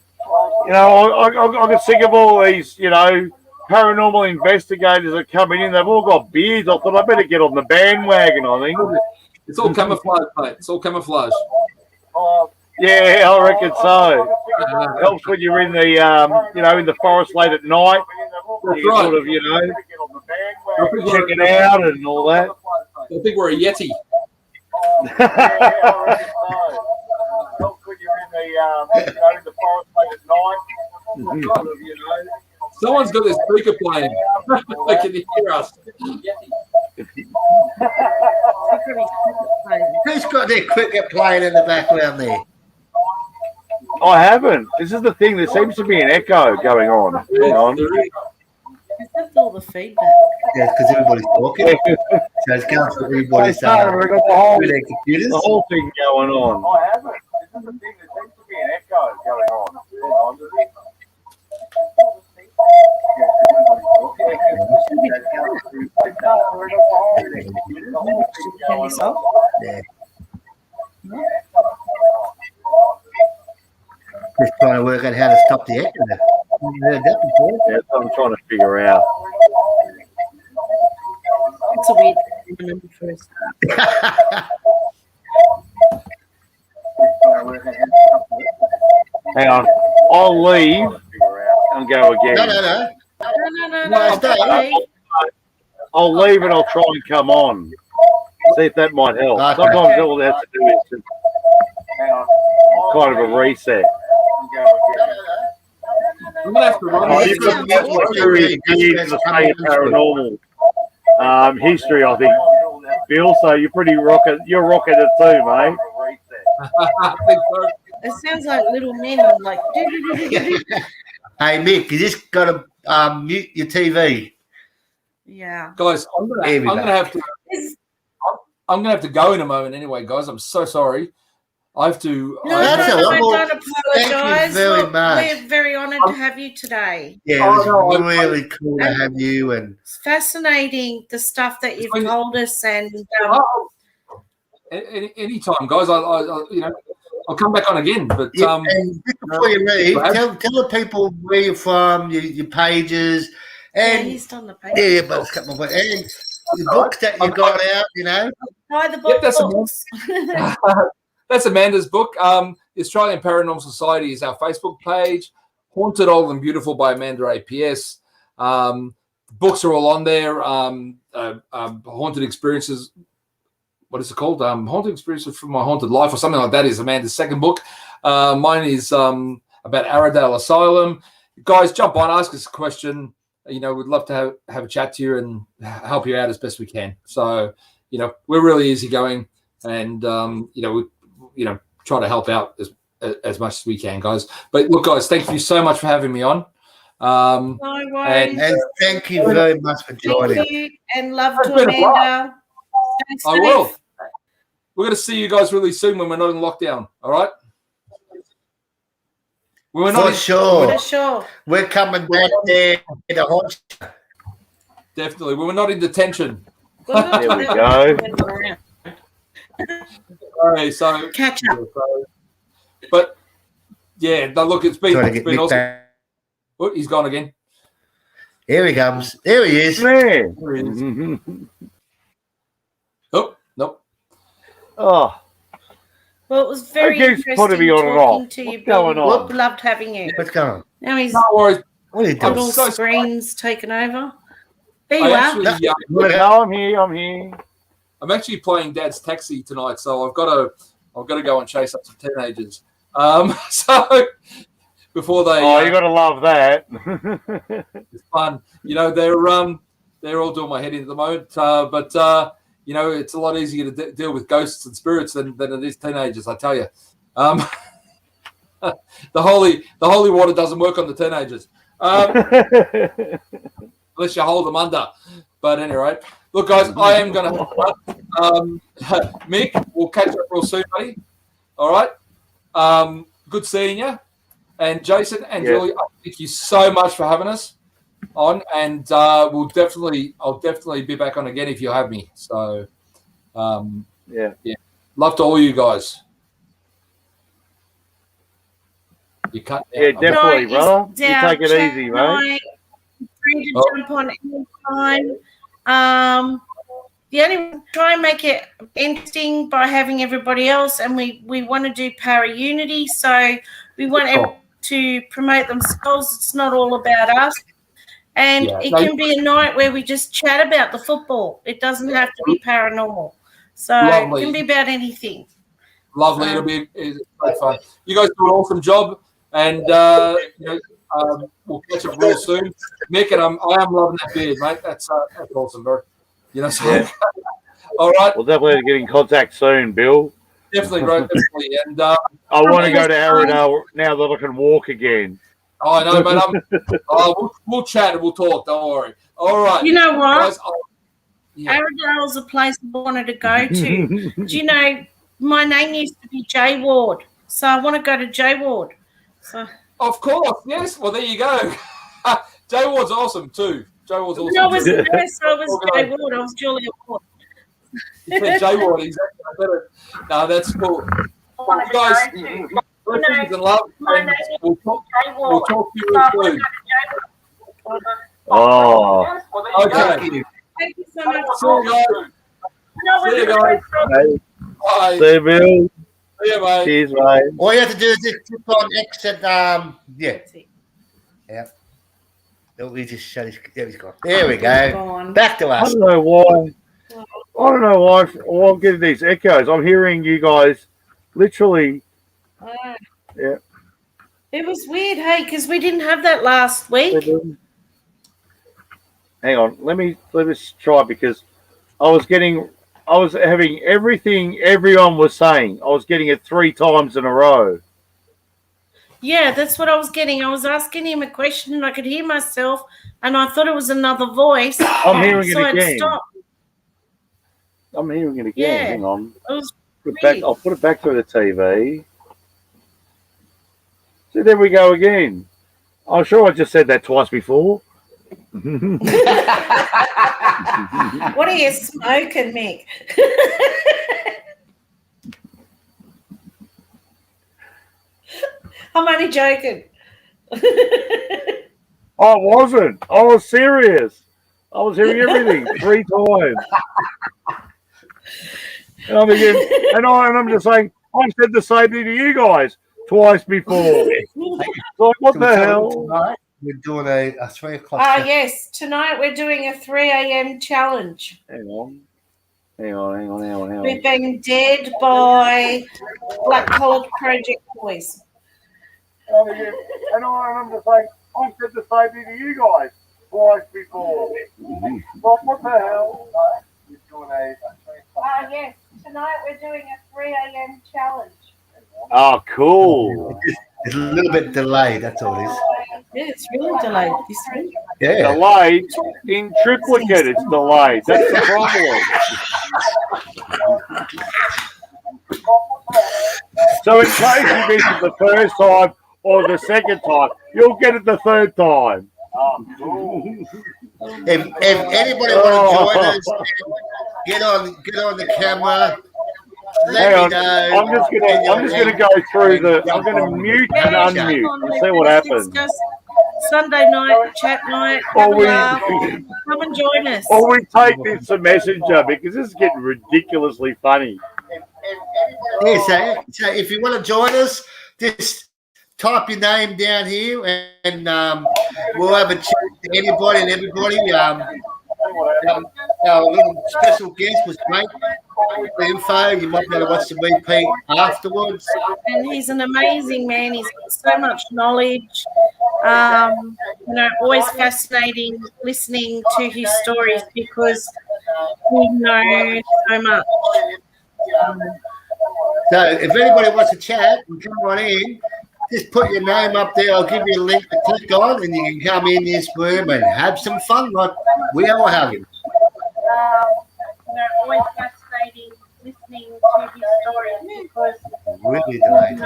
Speaker 4: you know, I get sick of all these, you know, paranormal investigators that are coming in. They've all got beards. I thought I better get on the bandwagon, I think.
Speaker 3: It's all camouflage, mate. It's all camouflage.
Speaker 4: Yeah, I reckon so. It helps when you're in the, you know, in the forest late at night.
Speaker 3: That's
Speaker 4: you
Speaker 3: right.
Speaker 4: Sort of, you know, check it out and all that.
Speaker 3: I think we're a Yeti. Someone's got their speaker playing. They can hear us.
Speaker 1: Who's got their cricket playing in the background there?
Speaker 4: I haven't. This is the thing. There seems to be an echo going on. Hang on.
Speaker 2: Is that all the feedback?
Speaker 1: Yeah, because everybody's talking. So it's going through everybody's
Speaker 4: We've got
Speaker 1: their computers.
Speaker 4: The whole thing going on. I haven't. This is the thing. There seems to be an echo going on. Hang on.
Speaker 1: Yeah. Just trying to work out how to stop the echo. You heard that before?
Speaker 4: That's what I'm trying to figure out.
Speaker 2: It's a weird thing to remember first.
Speaker 4: Hang on. I'll leave and go again.
Speaker 2: No, stay.
Speaker 4: I'll leave and I'll try and come on. See if that might help.
Speaker 1: Okay.
Speaker 4: Sometimes all they have to do is just kind of a reset.
Speaker 3: I'm going to have to run.
Speaker 4: You've got the Australian Paranormal history, I think, Bill. So you're pretty rocking. You're rocking it too, mate.
Speaker 3: I think so.
Speaker 2: It sounds like little men like.
Speaker 1: Hey Mick, you just got to mute your TV.
Speaker 2: Yeah,
Speaker 3: guys, I'm gonna have to go in a moment anyway, guys. I'm so sorry. I have to.
Speaker 2: No, don't apologise.
Speaker 1: Thank you very much.
Speaker 2: We're very honoured to have you today.
Speaker 1: Yeah, it was really cool to have you, and
Speaker 2: it's fascinating the stuff that you've told us. And
Speaker 3: anytime, guys. I you know, I'll come back on again. But
Speaker 1: and just before you leave, tell the people where you're from, your pages, and
Speaker 2: he's done the pages.
Speaker 1: Yeah, but and the books that you got out. You know,
Speaker 2: buy the book.
Speaker 3: Yep, that's Amanda's book. The Australian Paranormal Society is our Facebook page. Haunted, Old and Beautiful by Amanda APS. Books are all on there. Haunted Experiences. What is it called? Haunted Experiences from My Haunted Life or something like that is Amanda's second book. Mine is about Arradale Asylum. Guys, jump on, ask us a question. You know, we'd love to have a chat to you and help you out as best we can. So, you know, we're really easygoing and, you know, try to help out as much as we can, guys. But look, guys, thank you so much for having me on.
Speaker 2: No worries.
Speaker 1: And thank you very much for joining.
Speaker 2: Thank you, and love to Amanda.
Speaker 3: I will. We're going to see you guys really soon when we're not in lockdown. All right.
Speaker 1: For sure.
Speaker 2: sure.
Speaker 1: We're coming back there to haunt you.
Speaker 3: Definitely. When we're not in detention.
Speaker 4: There we go.
Speaker 3: Okay, so
Speaker 2: Catch up.
Speaker 3: But yeah, no, look, it's been awesome.
Speaker 1: Back.
Speaker 3: Oh, he's gone again.
Speaker 1: Here he comes. Here he is.
Speaker 4: Man.
Speaker 3: There he is. Oh, nope.
Speaker 4: Oh,
Speaker 2: Well, it was very
Speaker 4: keeps
Speaker 2: interesting
Speaker 4: putting me on and
Speaker 2: talking
Speaker 4: off.
Speaker 2: to you,
Speaker 4: What's
Speaker 2: Bill.
Speaker 4: going on?
Speaker 2: Loved having you.
Speaker 1: What's going on?
Speaker 2: Now he's
Speaker 3: No worries.
Speaker 1: What are you doing?
Speaker 2: little
Speaker 3: so
Speaker 2: screens taken over. There you
Speaker 3: I
Speaker 2: are.
Speaker 3: actually,
Speaker 4: No, I'm here.
Speaker 3: I'm actually playing Dad's Taxi tonight, so I've got to go and chase up some teenagers. So before they,
Speaker 4: You got to love that.
Speaker 3: it's fun. They're all doing my head in at the moment. But it's a lot easier to deal with ghosts and spirits than it is teenagers. I tell you, the holy water doesn't work on the teenagers. Unless you hold them under. But anyway, look, guys, I am going to Mick, we'll catch up real soon, buddy. All right. Good seeing you. And Jason and Julie, thank you so much for having us on. And I'll definitely be back on again if you have me. So, love to all you guys. You cut down.
Speaker 4: Yeah, definitely, brother. You take it easy, mate.
Speaker 2: Free to jump on anytime. The only try and make it interesting by having everybody else, and we want to do para unity, so we want everyone to promote themselves. It's not all about us, and it can be a night where we just chat about the football. It doesn't have to be paranormal, so it can be about anything.
Speaker 3: Lovely, it'll be great fun. You guys do an awesome job, and we'll catch up real soon. Mick, and I am loving that beard, mate. That's awesome, bro. All right.
Speaker 4: We'll definitely get in contact soon, Bill.
Speaker 3: Definitely, bro. Definitely. And
Speaker 4: I want to go to Arundel now that I can walk again.
Speaker 3: I know, mate. We'll chat and we'll talk. Don't worry. All right.
Speaker 2: You know what?
Speaker 3: Guys,
Speaker 2: Arundel's a place I wanted to go to. Do you know, my name used to be J Ward, so I want to go to J Ward. So.
Speaker 3: Of course, yes. Well, there you go. J Ward's awesome too. J Ward's awesome.
Speaker 2: No, I was J Ward. I was Julia Ward.
Speaker 3: You said J Ward, exactly. No, that's cool. Well, guys, blessings and love. And we'll talk to you real soon.
Speaker 4: Oh.
Speaker 3: Okay.
Speaker 2: Thank you so much.
Speaker 3: See you guys. Bye.
Speaker 4: See you, Bill.
Speaker 3: See you, mate.
Speaker 4: Cheers, mate.
Speaker 1: All you have to do is just click on exit. Yeah. We just shut his. There he's gone. There we go. Back to
Speaker 4: I
Speaker 1: us.
Speaker 4: don't know why. I'm getting these echoes. I'm hearing you guys literally. Yeah.
Speaker 2: It was weird, hey, because we didn't have that last week.
Speaker 4: Hang on. Let me try, because I was having everything everyone was saying. I was getting it 3 times in a row.
Speaker 2: Yeah, that's what I was getting. I was asking him a question and I could hear myself and I thought it was another voice.
Speaker 4: I'm hearing it again. I'm hearing it again.
Speaker 2: Yeah.
Speaker 4: Hang on.
Speaker 2: It was
Speaker 4: I'll put it back through the TV. So there we go again. I'm sure I just said that twice before.
Speaker 2: What are you smoking, Mick? I'm only joking.
Speaker 4: I wasn't. I was serious. I was hearing everything 3 times. And I'm just saying, I've said the same thing to you guys twice before. Like, what the hell?
Speaker 1: Tonight, we're doing a 3 o'clock.
Speaker 2: Yes. Tonight we're doing a 3 a.m. challenge.
Speaker 4: Hang on.
Speaker 2: We've been dead by Black Collared Project Boys.
Speaker 4: And I'm just saying, I've said the same thing to you guys twice before. Like, what the hell?
Speaker 2: Yes. Tonight we're doing a 3 a.m. challenge.
Speaker 4: Oh, cool.
Speaker 1: It's a little bit delayed. That's all it is.
Speaker 2: Yeah, it's really delayed this week.
Speaker 1: Yeah.
Speaker 4: Delayed in triplicate. It's delayed. That's the problem. So in case you miss it the first time or the second time, you'll get it the third time. Oh, cool.
Speaker 1: If anybody want to join us, get on the camera. Let me know.
Speaker 4: I'm just gonna go through the. I'm gonna mute and unmute and see what happens.
Speaker 2: Sunday night, chat night, have a laugh. Come and join us.
Speaker 4: Or we take this to Messenger because this is getting ridiculously funny.
Speaker 1: Yeah, so if you want to join us, just type your name down here and we'll have a chat to anybody and everybody. Our little special guest was great. The info, you might be able to watch the repeat afterwards.
Speaker 2: And he's an amazing man. He's got so much knowledge. Always fascinating listening to his stories because he knows so much.
Speaker 1: So if anybody wants to chat, you come on in. Just put your name up there. I'll give you a link to click on, and you can come in this room and have some fun like we all have.
Speaker 2: Always fascinating listening to his stories because
Speaker 1: really delayed.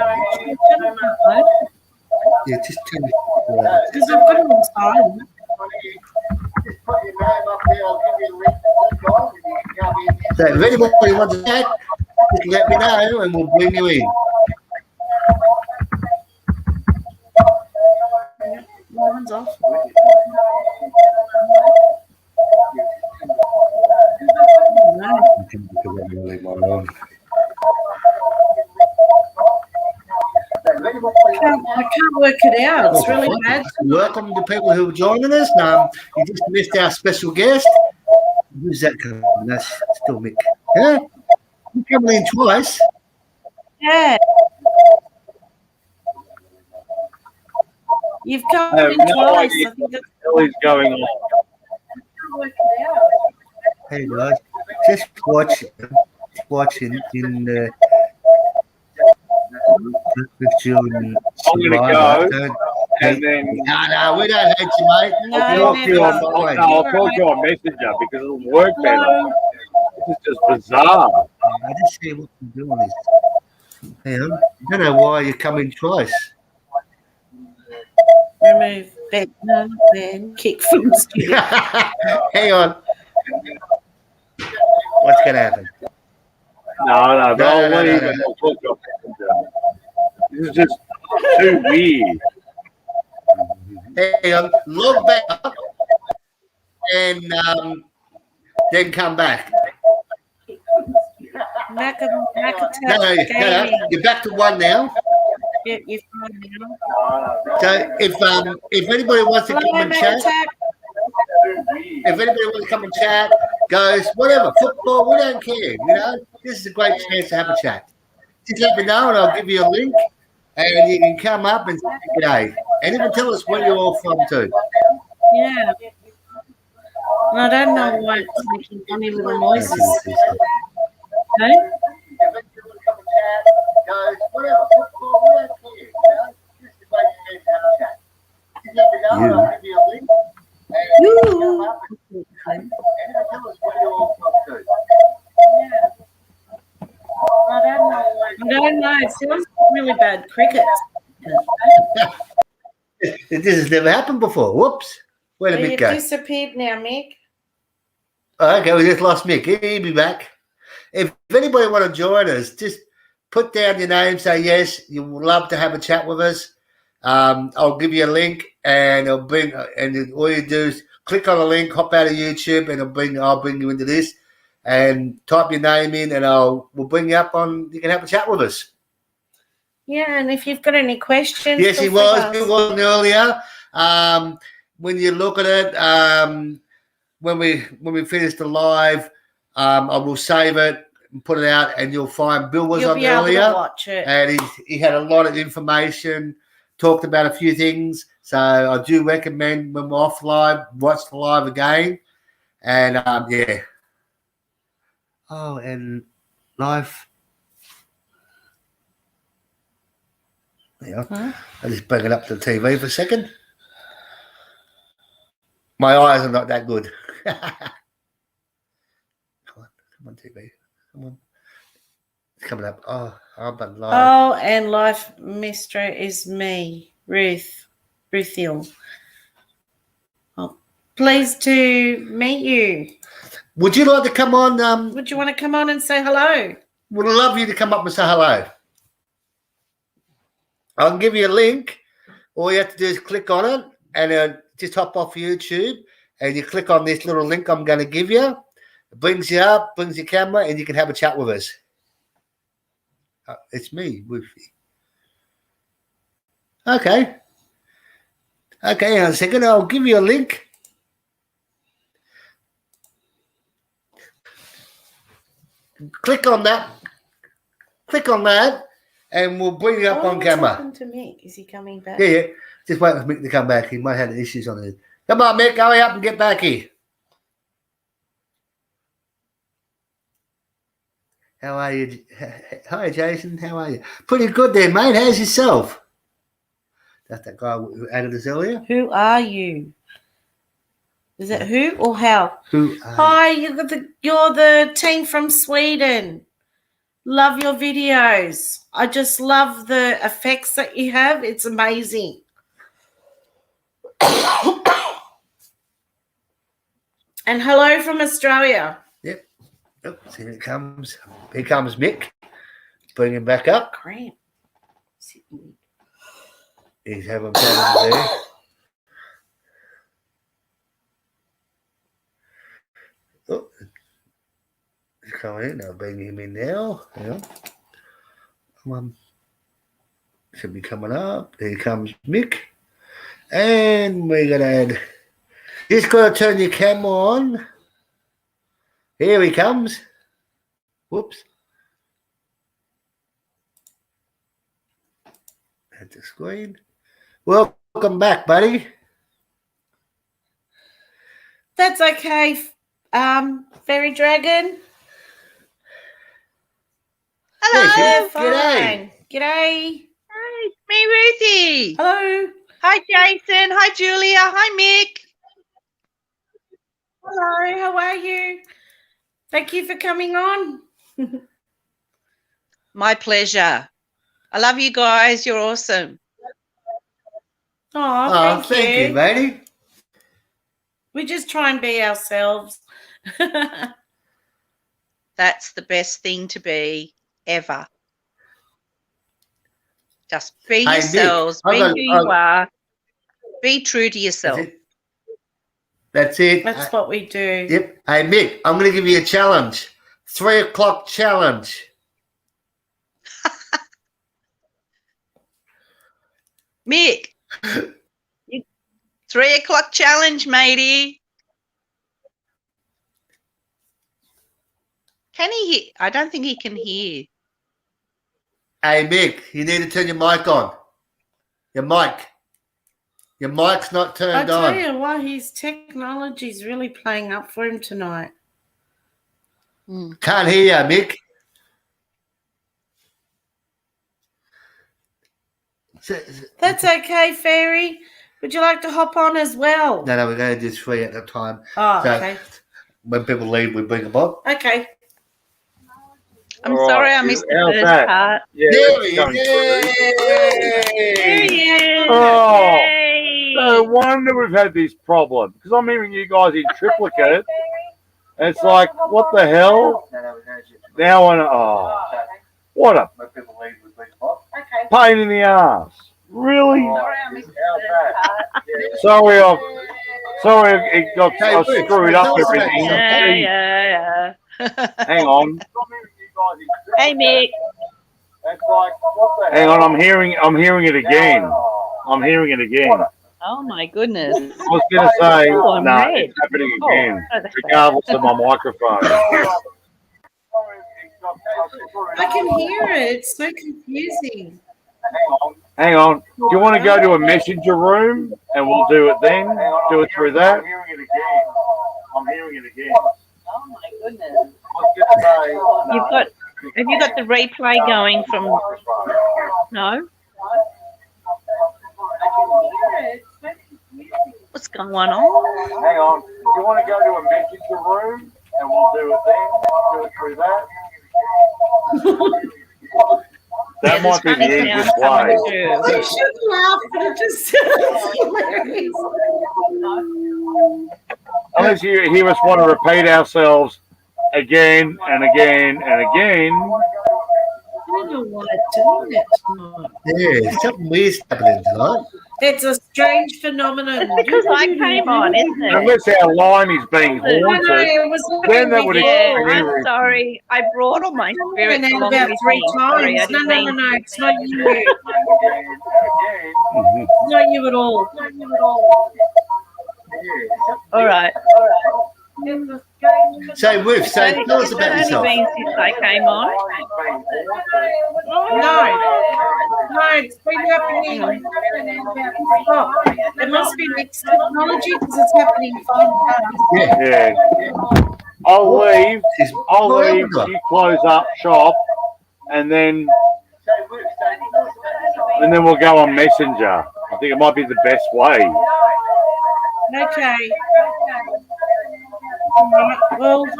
Speaker 1: Yeah, just turn it.
Speaker 2: Because I've got him on silent.
Speaker 1: Just put your name up there. I'll give you a link to click on, and you can come in. So if anybody wants to chat, just let me know, and we'll bring you in.
Speaker 2: Mine's off. I can't work it out. It's really bad.
Speaker 1: Welcome to people who are joining us. You just missed our special guest. Who's that coming? That's still Mick. Yeah, you're coming in twice.
Speaker 2: Yeah. You've come in twice. I think that's
Speaker 4: what is going on.
Speaker 1: Hey guys, just watch in the June.
Speaker 4: I'm gonna go. And then
Speaker 1: no, we don't hate you, mate.
Speaker 4: I'll talk to you on Messenger because it'll work better. This is just bizarre.
Speaker 1: I just see what you're doing. Hang on. I don't know why you're coming twice.
Speaker 2: Remove Beckman, then kick from studio.
Speaker 1: Hang on. What's going to happen?
Speaker 4: No, but I'll leave and I'll talk to you on Messenger. This is just too weird.
Speaker 1: Hang on. Log back up and then come back. No, you're back to one now.
Speaker 2: Yeah, you're fine now.
Speaker 1: So if anybody wants to come and chat, goes whatever, football, we don't care. You know, this is a great chance to have a chat. Just let me know, and I'll give you a link, and you can come up and say g'day, and even tell us where you're all from too.
Speaker 2: Yeah. And I don't know why it's making funny little noises. Okay? I don't know. It sounds really bad. Crickets.
Speaker 1: This has never happened before. Whoops. Where did Mick go?
Speaker 2: Disappeared now, Mick.
Speaker 1: Okay, we just lost Mick. He'll be back. If anybody want to join us, just put down your name, say yes, you would love to have a chat with us. I'll give you a link, and all you do is click on the link, hop out of YouTube, and I'll bring you into this, and type your name in, and we'll bring you up on. You can have a chat with us.
Speaker 2: Yeah, and if you've got any questions,
Speaker 1: yes, he was. He wasn't earlier. When you look at it, when we finish the live, I will save it and put it out, and you'll find Bill was on earlier,
Speaker 2: able to watch it.
Speaker 1: And he had a lot of information, talked about a few things. So I do recommend when we're off live, watch the live again, and yeah. Oh, and live. Yeah. I'll just bring it up to the TV for a second. My eyes are not that good. Come on, TV. Come on. It's coming up. Oh, I'm live.
Speaker 2: Oh, and Life Mistro is me, Ruthiel. Oh, pleased to meet you.
Speaker 1: Would you like to come on?
Speaker 2: Would you want to come on and say hello?
Speaker 1: Would love you to come up and say hello. I'll give you a link. All you have to do is click on it and just hop off YouTube and you click on this little link I'm going to give you. It brings you up, brings your camera, and you can have a chat with us. It's me, Woofy. Okay. Okay, hang on a second. I'll give you a link. Click on that. Click on that, and we'll bring you up on camera.
Speaker 2: What's happened to Mick? Is he coming back?
Speaker 1: Yeah. Just wait for Mick to come back. He might have issues on it. Come on, Mick. Hurry up and get back here. How are you? Hi, Jason. How are you? Pretty good there, mate. How's yourself? That's that guy who added us earlier.
Speaker 2: Who are you? Is it who or how?
Speaker 1: Who?
Speaker 2: Hi, you're the team from Sweden. Love your videos. I just love the effects that you have. It's amazing. And hello from Australia.
Speaker 1: Yep. Oh, here it comes. Here comes Mick. Bring him back up.
Speaker 2: Cramp.
Speaker 1: He's having problems there. Oh, he's coming in. I'll bring him in now. Yeah. Come on. Should be coming up. Here comes Mick. And we're going to add. Just got to turn your camera on. Here he comes. Whoops. At the screen. Welcome back, buddy.
Speaker 2: That's okay. Fairy Dragon.
Speaker 5: Hello.
Speaker 2: Fine. G'day.
Speaker 5: Hi, it's me, Ruthie.
Speaker 2: Hello.
Speaker 5: Hi, Jason. Hi, Julia. Hi, Mick.
Speaker 2: Hello. How are you? Thank you for coming on.
Speaker 5: My pleasure. I love you guys. You're awesome.
Speaker 2: Oh,
Speaker 1: thank you, matey.
Speaker 2: We just try and be ourselves.
Speaker 5: That's the best thing to be ever. Just be yourselves. Be who you are. Be true to yourself.
Speaker 1: That's it.
Speaker 2: That's what we do.
Speaker 1: Yep. Hey, Mick, I'm going to give you a challenge. 3 o'clock challenge.
Speaker 5: Mick, 3 o'clock challenge, matey. Can he hear? I don't think he can hear.
Speaker 1: Hey, Mick, you need to turn your mic on. Your mic. Your mic's not turned on.
Speaker 2: I tell you what, his technology's really playing up for him tonight.
Speaker 1: Can't hear you, Mick.
Speaker 2: That's okay, Fairy. Would you like to hop on as well?
Speaker 1: No, we're going to do 3 at a time.
Speaker 2: Oh, okay.
Speaker 1: When people leave, we bring them up.
Speaker 2: Okay.
Speaker 5: I'm sorry I missed the first part.
Speaker 4: Yeah,
Speaker 1: there he is.
Speaker 4: Oh, no wonder we've had this problem. Because I'm hearing you guys in triplicate. And it's like, what the hell? Now what a pain in the ass. Really? Sorry, I screwed up everything.
Speaker 5: Yeah.
Speaker 4: Hang on.
Speaker 5: Hey, Mick.
Speaker 4: Hang on, I'm hearing it again.
Speaker 5: Oh, my goodness.
Speaker 4: I was going to say,
Speaker 5: no,
Speaker 4: it's happening again, regardless of my microphone.
Speaker 2: I can hear it. It's so confusing.
Speaker 4: Hang on. Do you want to go to a messenger room and we'll do it then? Do it through that? I'm hearing it again.
Speaker 5: Oh, my goodness. Have you got the replay going from... No? What's going on?
Speaker 4: Hang on. Do you want to go to a messenger room and we'll do it then? Do it through that? That might be the easiest way.
Speaker 2: I should laugh, but it just hilarious.
Speaker 4: Unless you hear us want to repeat ourselves again and again and again.
Speaker 2: I don't know why it's doing it tonight.
Speaker 1: Yeah, something weird's happening tonight.
Speaker 2: It's a strange phenomenon.
Speaker 5: It's because I came on, isn't it?
Speaker 4: Unless our line is being haunted, then that would explain
Speaker 5: I'm
Speaker 4: everything.
Speaker 5: sorry. I brought all my spirits along
Speaker 2: about
Speaker 5: with
Speaker 2: 3
Speaker 5: me. Sorry, I
Speaker 2: times.
Speaker 5: didn't
Speaker 2: No,
Speaker 5: mean to.
Speaker 2: it's not you. It's not you at all.
Speaker 5: All right.
Speaker 1: So, Ruth, tell us about
Speaker 5: It's
Speaker 1: yourself.
Speaker 5: only been since I came on.
Speaker 2: No, it's been happening. Oh, it must be mixed technology because it's happening fast.
Speaker 4: Yeah. I'll leave. You close up shop, and then we'll go on Messenger. I think it might be the best way.
Speaker 2: Okay. Well, I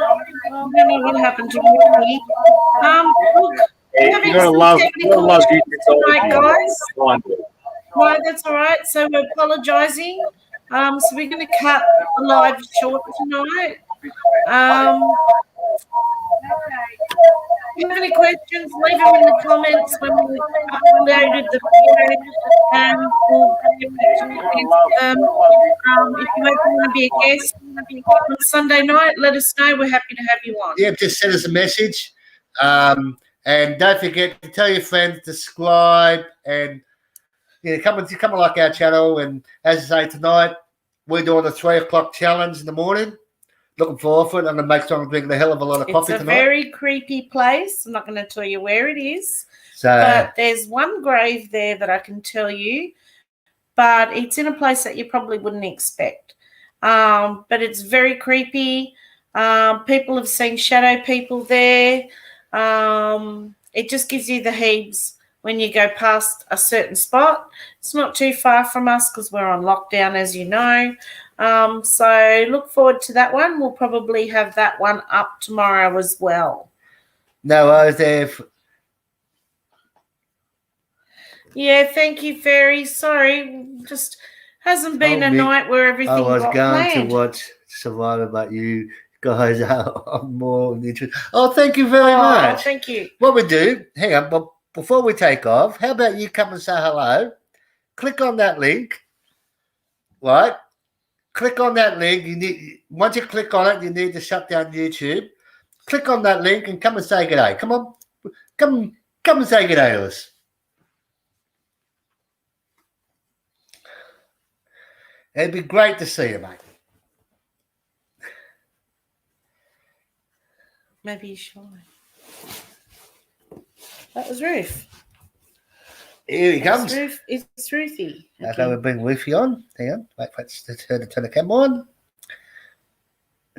Speaker 2: don't know what happened to me. Look,
Speaker 4: You're gonna love you
Speaker 2: tonight, guys. No, that's all right. So we're apologising. So we're going to cut the live short tonight. If you have any questions, leave them in the comments when we uploaded the video, and we'll answer them. If you ever want to be a guest on Sunday night, let us know. We're happy to have you on.
Speaker 1: Yeah, just send us a message. And don't forget to tell your friends, subscribe, and come and like our channel. And as I say, tonight we're doing a 3 o'clock challenge in the morning. Looking forward to it. I'm going to make sure I'm drinking a hell of a lot of coffee tonight.
Speaker 2: It's a very creepy place. I'm not going to tell you where it is.
Speaker 1: So,
Speaker 2: but there's one grave there that I can tell you. But it's in a place that you probably wouldn't expect. But it's very creepy. People have seen shadow people there. It just gives you the heaves when you go past a certain spot. It's not too far from us because we're on lockdown, as you know. So look forward to that one. We'll probably have that one up tomorrow as well.
Speaker 1: No, I was there.
Speaker 2: Yeah, thank you, Fairy. Sorry, just hasn't been a night where everything got planned.
Speaker 1: I was going to watch Survivor, but you guys are more interested. Oh, thank you very much.
Speaker 2: Thank you.
Speaker 1: What we do, hang on, but before we take off, how about you come and say hello? Click on that link, right? Click on that link. Once you click on it, you need to shut down YouTube. Click on that link and come and say good day. Come on. Come and say good day to us. It'd be great to see you, mate.
Speaker 2: Maybe you should. That was Ruth.
Speaker 1: Here he comes.
Speaker 2: It's Ruthie.
Speaker 1: Okay, we'll bring Ruthie on. Hang on. Wait for it to turn the camera on.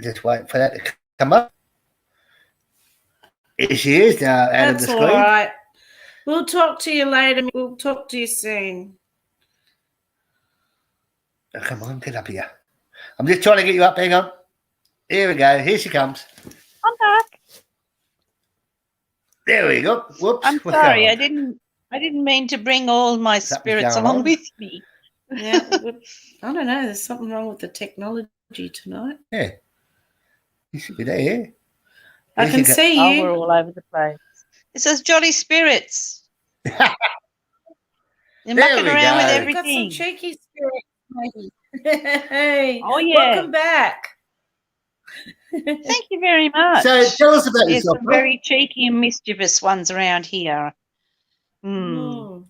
Speaker 1: Just wait for that to come up. Here she is now out of the screen. That's all
Speaker 2: right. We'll talk to you later. We'll talk to you soon.
Speaker 1: Oh, come on, get up here. I'm just trying to get you up. Hang on. Here we go. Here she comes.
Speaker 5: I'm back.
Speaker 1: There we go. Whoops.
Speaker 5: I'm sorry. I didn't mean to bring all my spirits along with me.
Speaker 2: Yeah, I don't know. There's something wrong with the technology tonight.
Speaker 1: Yeah. You should be there, yeah.
Speaker 2: I can see you.
Speaker 5: We're all over the place. It says Jolly Spirits. You're mucking around with everything.
Speaker 2: Got some cheeky spirits, maybe. Hey.
Speaker 5: Oh, yeah.
Speaker 2: Welcome back.
Speaker 5: Thank you very much.
Speaker 1: So tell us about
Speaker 5: There's
Speaker 1: yourself.
Speaker 5: some very cheeky and mischievous ones around here.
Speaker 1: So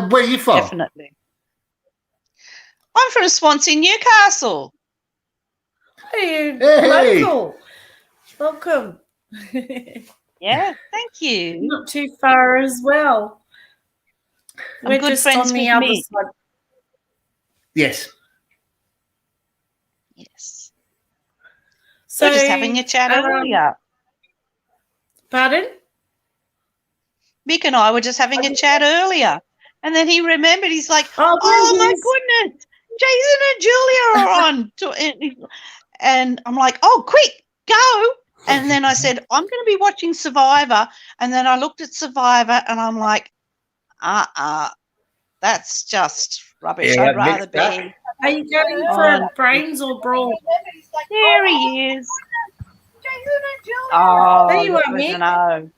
Speaker 1: where are you from?
Speaker 5: Definitely. I'm from Swansea, Newcastle.
Speaker 2: Hey, local. Welcome.
Speaker 5: Yeah, thank you.
Speaker 2: Not too far as well.
Speaker 5: We're good just friends on the other side.
Speaker 1: Yes.
Speaker 5: Yes.
Speaker 2: So,
Speaker 5: we're just having a chat earlier.
Speaker 2: Pardon?
Speaker 5: Mick and I were just having a chat earlier. And then he remembered. He's like,
Speaker 2: Oh,
Speaker 5: my goodness, Jason and Julia are on. And I'm like, oh, quick, go. And then I said, I'm going to be watching Survivor. And then I looked at Survivor and I'm like, that's just rubbish.
Speaker 1: Yeah,
Speaker 5: I'd rather be.
Speaker 2: Are you going for brains or brawn?
Speaker 5: There he is. Oh,
Speaker 2: there you are,
Speaker 5: Mick.
Speaker 2: Mick.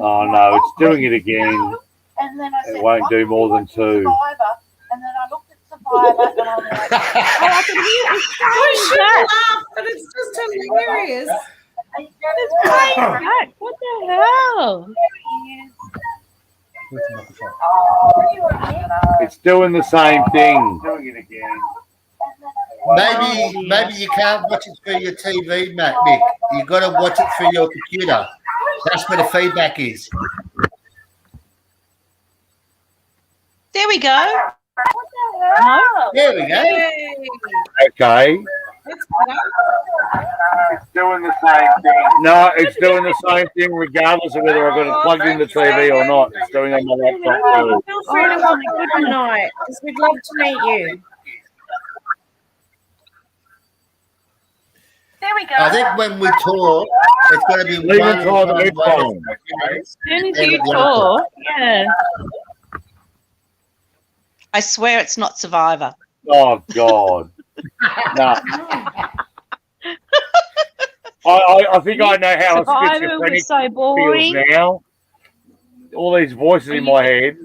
Speaker 4: Oh, no, it's doing it again. It won't do more than 2.
Speaker 5: And then I looked at Survivor and I'm like, I can hear it.
Speaker 2: I shouldn't laugh, but it's just hilarious.
Speaker 5: It's playing back. What the hell?
Speaker 4: It's doing the same thing. Doing it again.
Speaker 1: Maybe you can't watch it through your TV, Mick. You've got to watch it through your computer. That's where the feedback is.
Speaker 5: There we go.
Speaker 2: No?
Speaker 1: There we go.
Speaker 2: Yay.
Speaker 4: Okay.
Speaker 2: That's better.
Speaker 4: It's doing the same thing. No, it's doing the same thing regardless of whether I've got it plugged in the TV or not. It's doing it on my laptop too.
Speaker 2: Feel free to have a good night, because we'd love to meet you.
Speaker 5: There we go.
Speaker 1: I think when we talk, it's going to be
Speaker 4: Leave
Speaker 1: one
Speaker 4: it on the
Speaker 1: way.
Speaker 4: headphone.
Speaker 5: As soon as you talk, yeah. I swear it's not Survivor.
Speaker 4: Oh, God. No. I think I know how
Speaker 5: Survivor
Speaker 4: schizophrenic
Speaker 5: was so boring.
Speaker 4: feels now. All these voices in my head.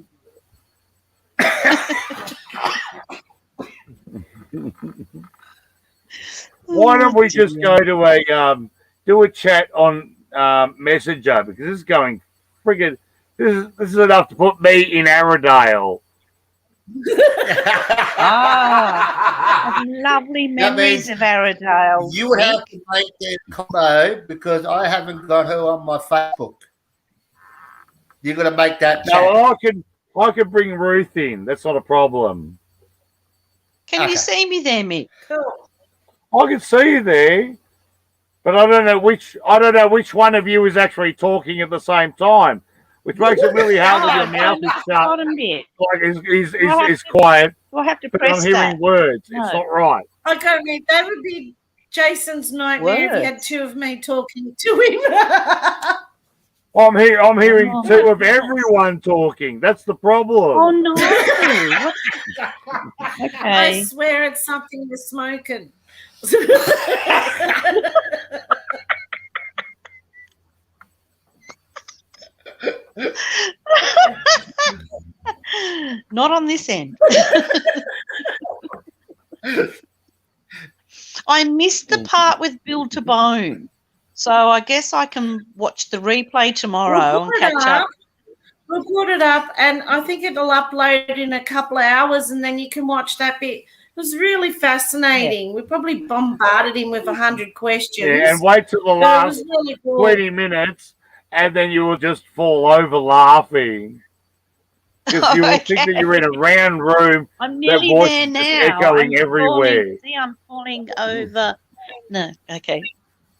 Speaker 4: Why don't we just go to do a chat on Messenger, because this is going friggin' this is enough to put me in Arrowdale.
Speaker 5: Lovely memories of Arrowdale.
Speaker 1: You would have to make that combo because I haven't got her on my Facebook. You're going to make that chat.
Speaker 4: No, I can bring Ruth in. That's not a problem.
Speaker 5: Can you see me there, Mick?
Speaker 2: Cool.
Speaker 4: I can see you there, but I don't know which one of you is actually talking at the same time, which makes it really hard with your mouth is shut.
Speaker 5: Bottom bit.
Speaker 4: Like is quiet.
Speaker 5: Do I have to
Speaker 4: But
Speaker 5: press
Speaker 4: I'm hearing
Speaker 5: that?
Speaker 4: words.
Speaker 5: No.
Speaker 4: It's not right.
Speaker 2: Okay, Mick, that would be Jason's nightmare if you had 2 of me talking to him.
Speaker 4: I'm hearing 2 of everyone talking. That's the problem.
Speaker 5: Oh no! Okay.
Speaker 2: I swear it's something you're smoking.
Speaker 5: Not on this end. I missed the part with Bill Tabone, so I guess I can watch the replay tomorrow and catch up.
Speaker 2: We'll put it up, and I think it'll upload in a couple of hours, and then you can watch that bit. It was really fascinating. Yeah. We probably bombarded him with 100 questions.
Speaker 4: Yeah, and wait till the last really 20 minutes, and then you will just fall over laughing. Because you will think that you're in a round room.
Speaker 5: I'm nearly there now.
Speaker 4: Echoing everywhere.
Speaker 5: See, I'm falling over. No, okay.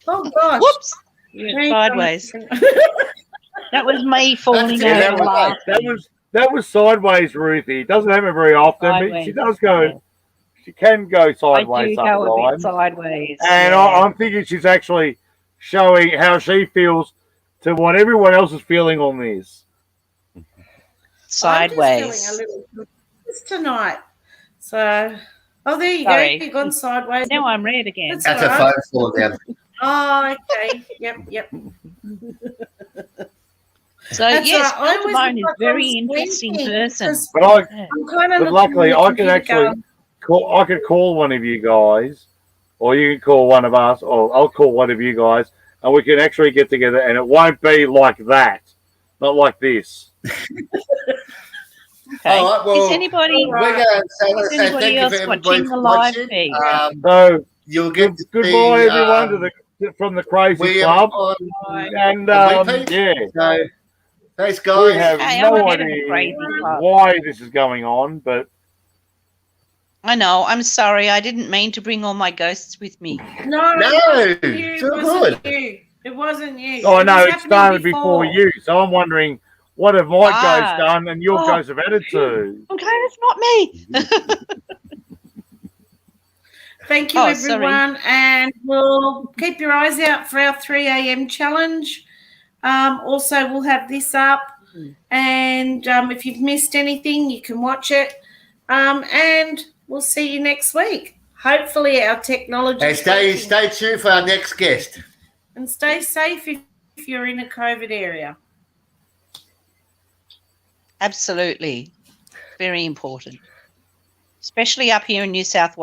Speaker 2: Oh, gosh.
Speaker 5: Whoops. You're sideways. That was me falling over.
Speaker 4: That was sideways, Ruthie. It doesn't happen very often, but she does go. Yeah. She can go sideways sometimes.
Speaker 5: Go a bit sideways.
Speaker 4: And yeah. I'm thinking she's actually showing how she feels to what everyone else is feeling on this.
Speaker 5: Sideways.
Speaker 2: I'm just feeling a little tonight. So, there you go. You've gone sideways.
Speaker 5: Now I'm red again.
Speaker 1: That's a phone fall down.
Speaker 2: Oh, okay. Yep.
Speaker 5: So yes, Bill Tabone is a very interesting person.
Speaker 4: But luckily, I can actually call one of you guys, or you can call one of us, or I'll call one of you guys, and we can actually get together, and it won't be like that, not like this.
Speaker 5: Okay. All right, well, is anybody else watching the live feed?
Speaker 4: So
Speaker 1: you'll get
Speaker 4: goodbye, everyone, from the Crazy Club, and
Speaker 1: So, thanks, guys.
Speaker 4: We have no idea why this is going on, but
Speaker 5: I know. I'm sorry. I didn't mean to bring all my ghosts with me.
Speaker 2: No,
Speaker 1: it
Speaker 2: wasn't you. It wasn't you.
Speaker 4: Oh, no, it started before you. So I'm wondering what have my ghosts done and your ghosts have added to?
Speaker 5: Okay, it's not me.
Speaker 2: Thank you, everyone. And we'll keep your eyes out for our 3 a.m. challenge. Also, we'll have this up. And if you've missed anything, you can watch it. And we'll see you next week. Hopefully our technology...
Speaker 1: And stay tuned for our next guest.
Speaker 2: And stay safe if you're in a COVID area.
Speaker 5: Absolutely. Very important. Especially up here in New South Wales.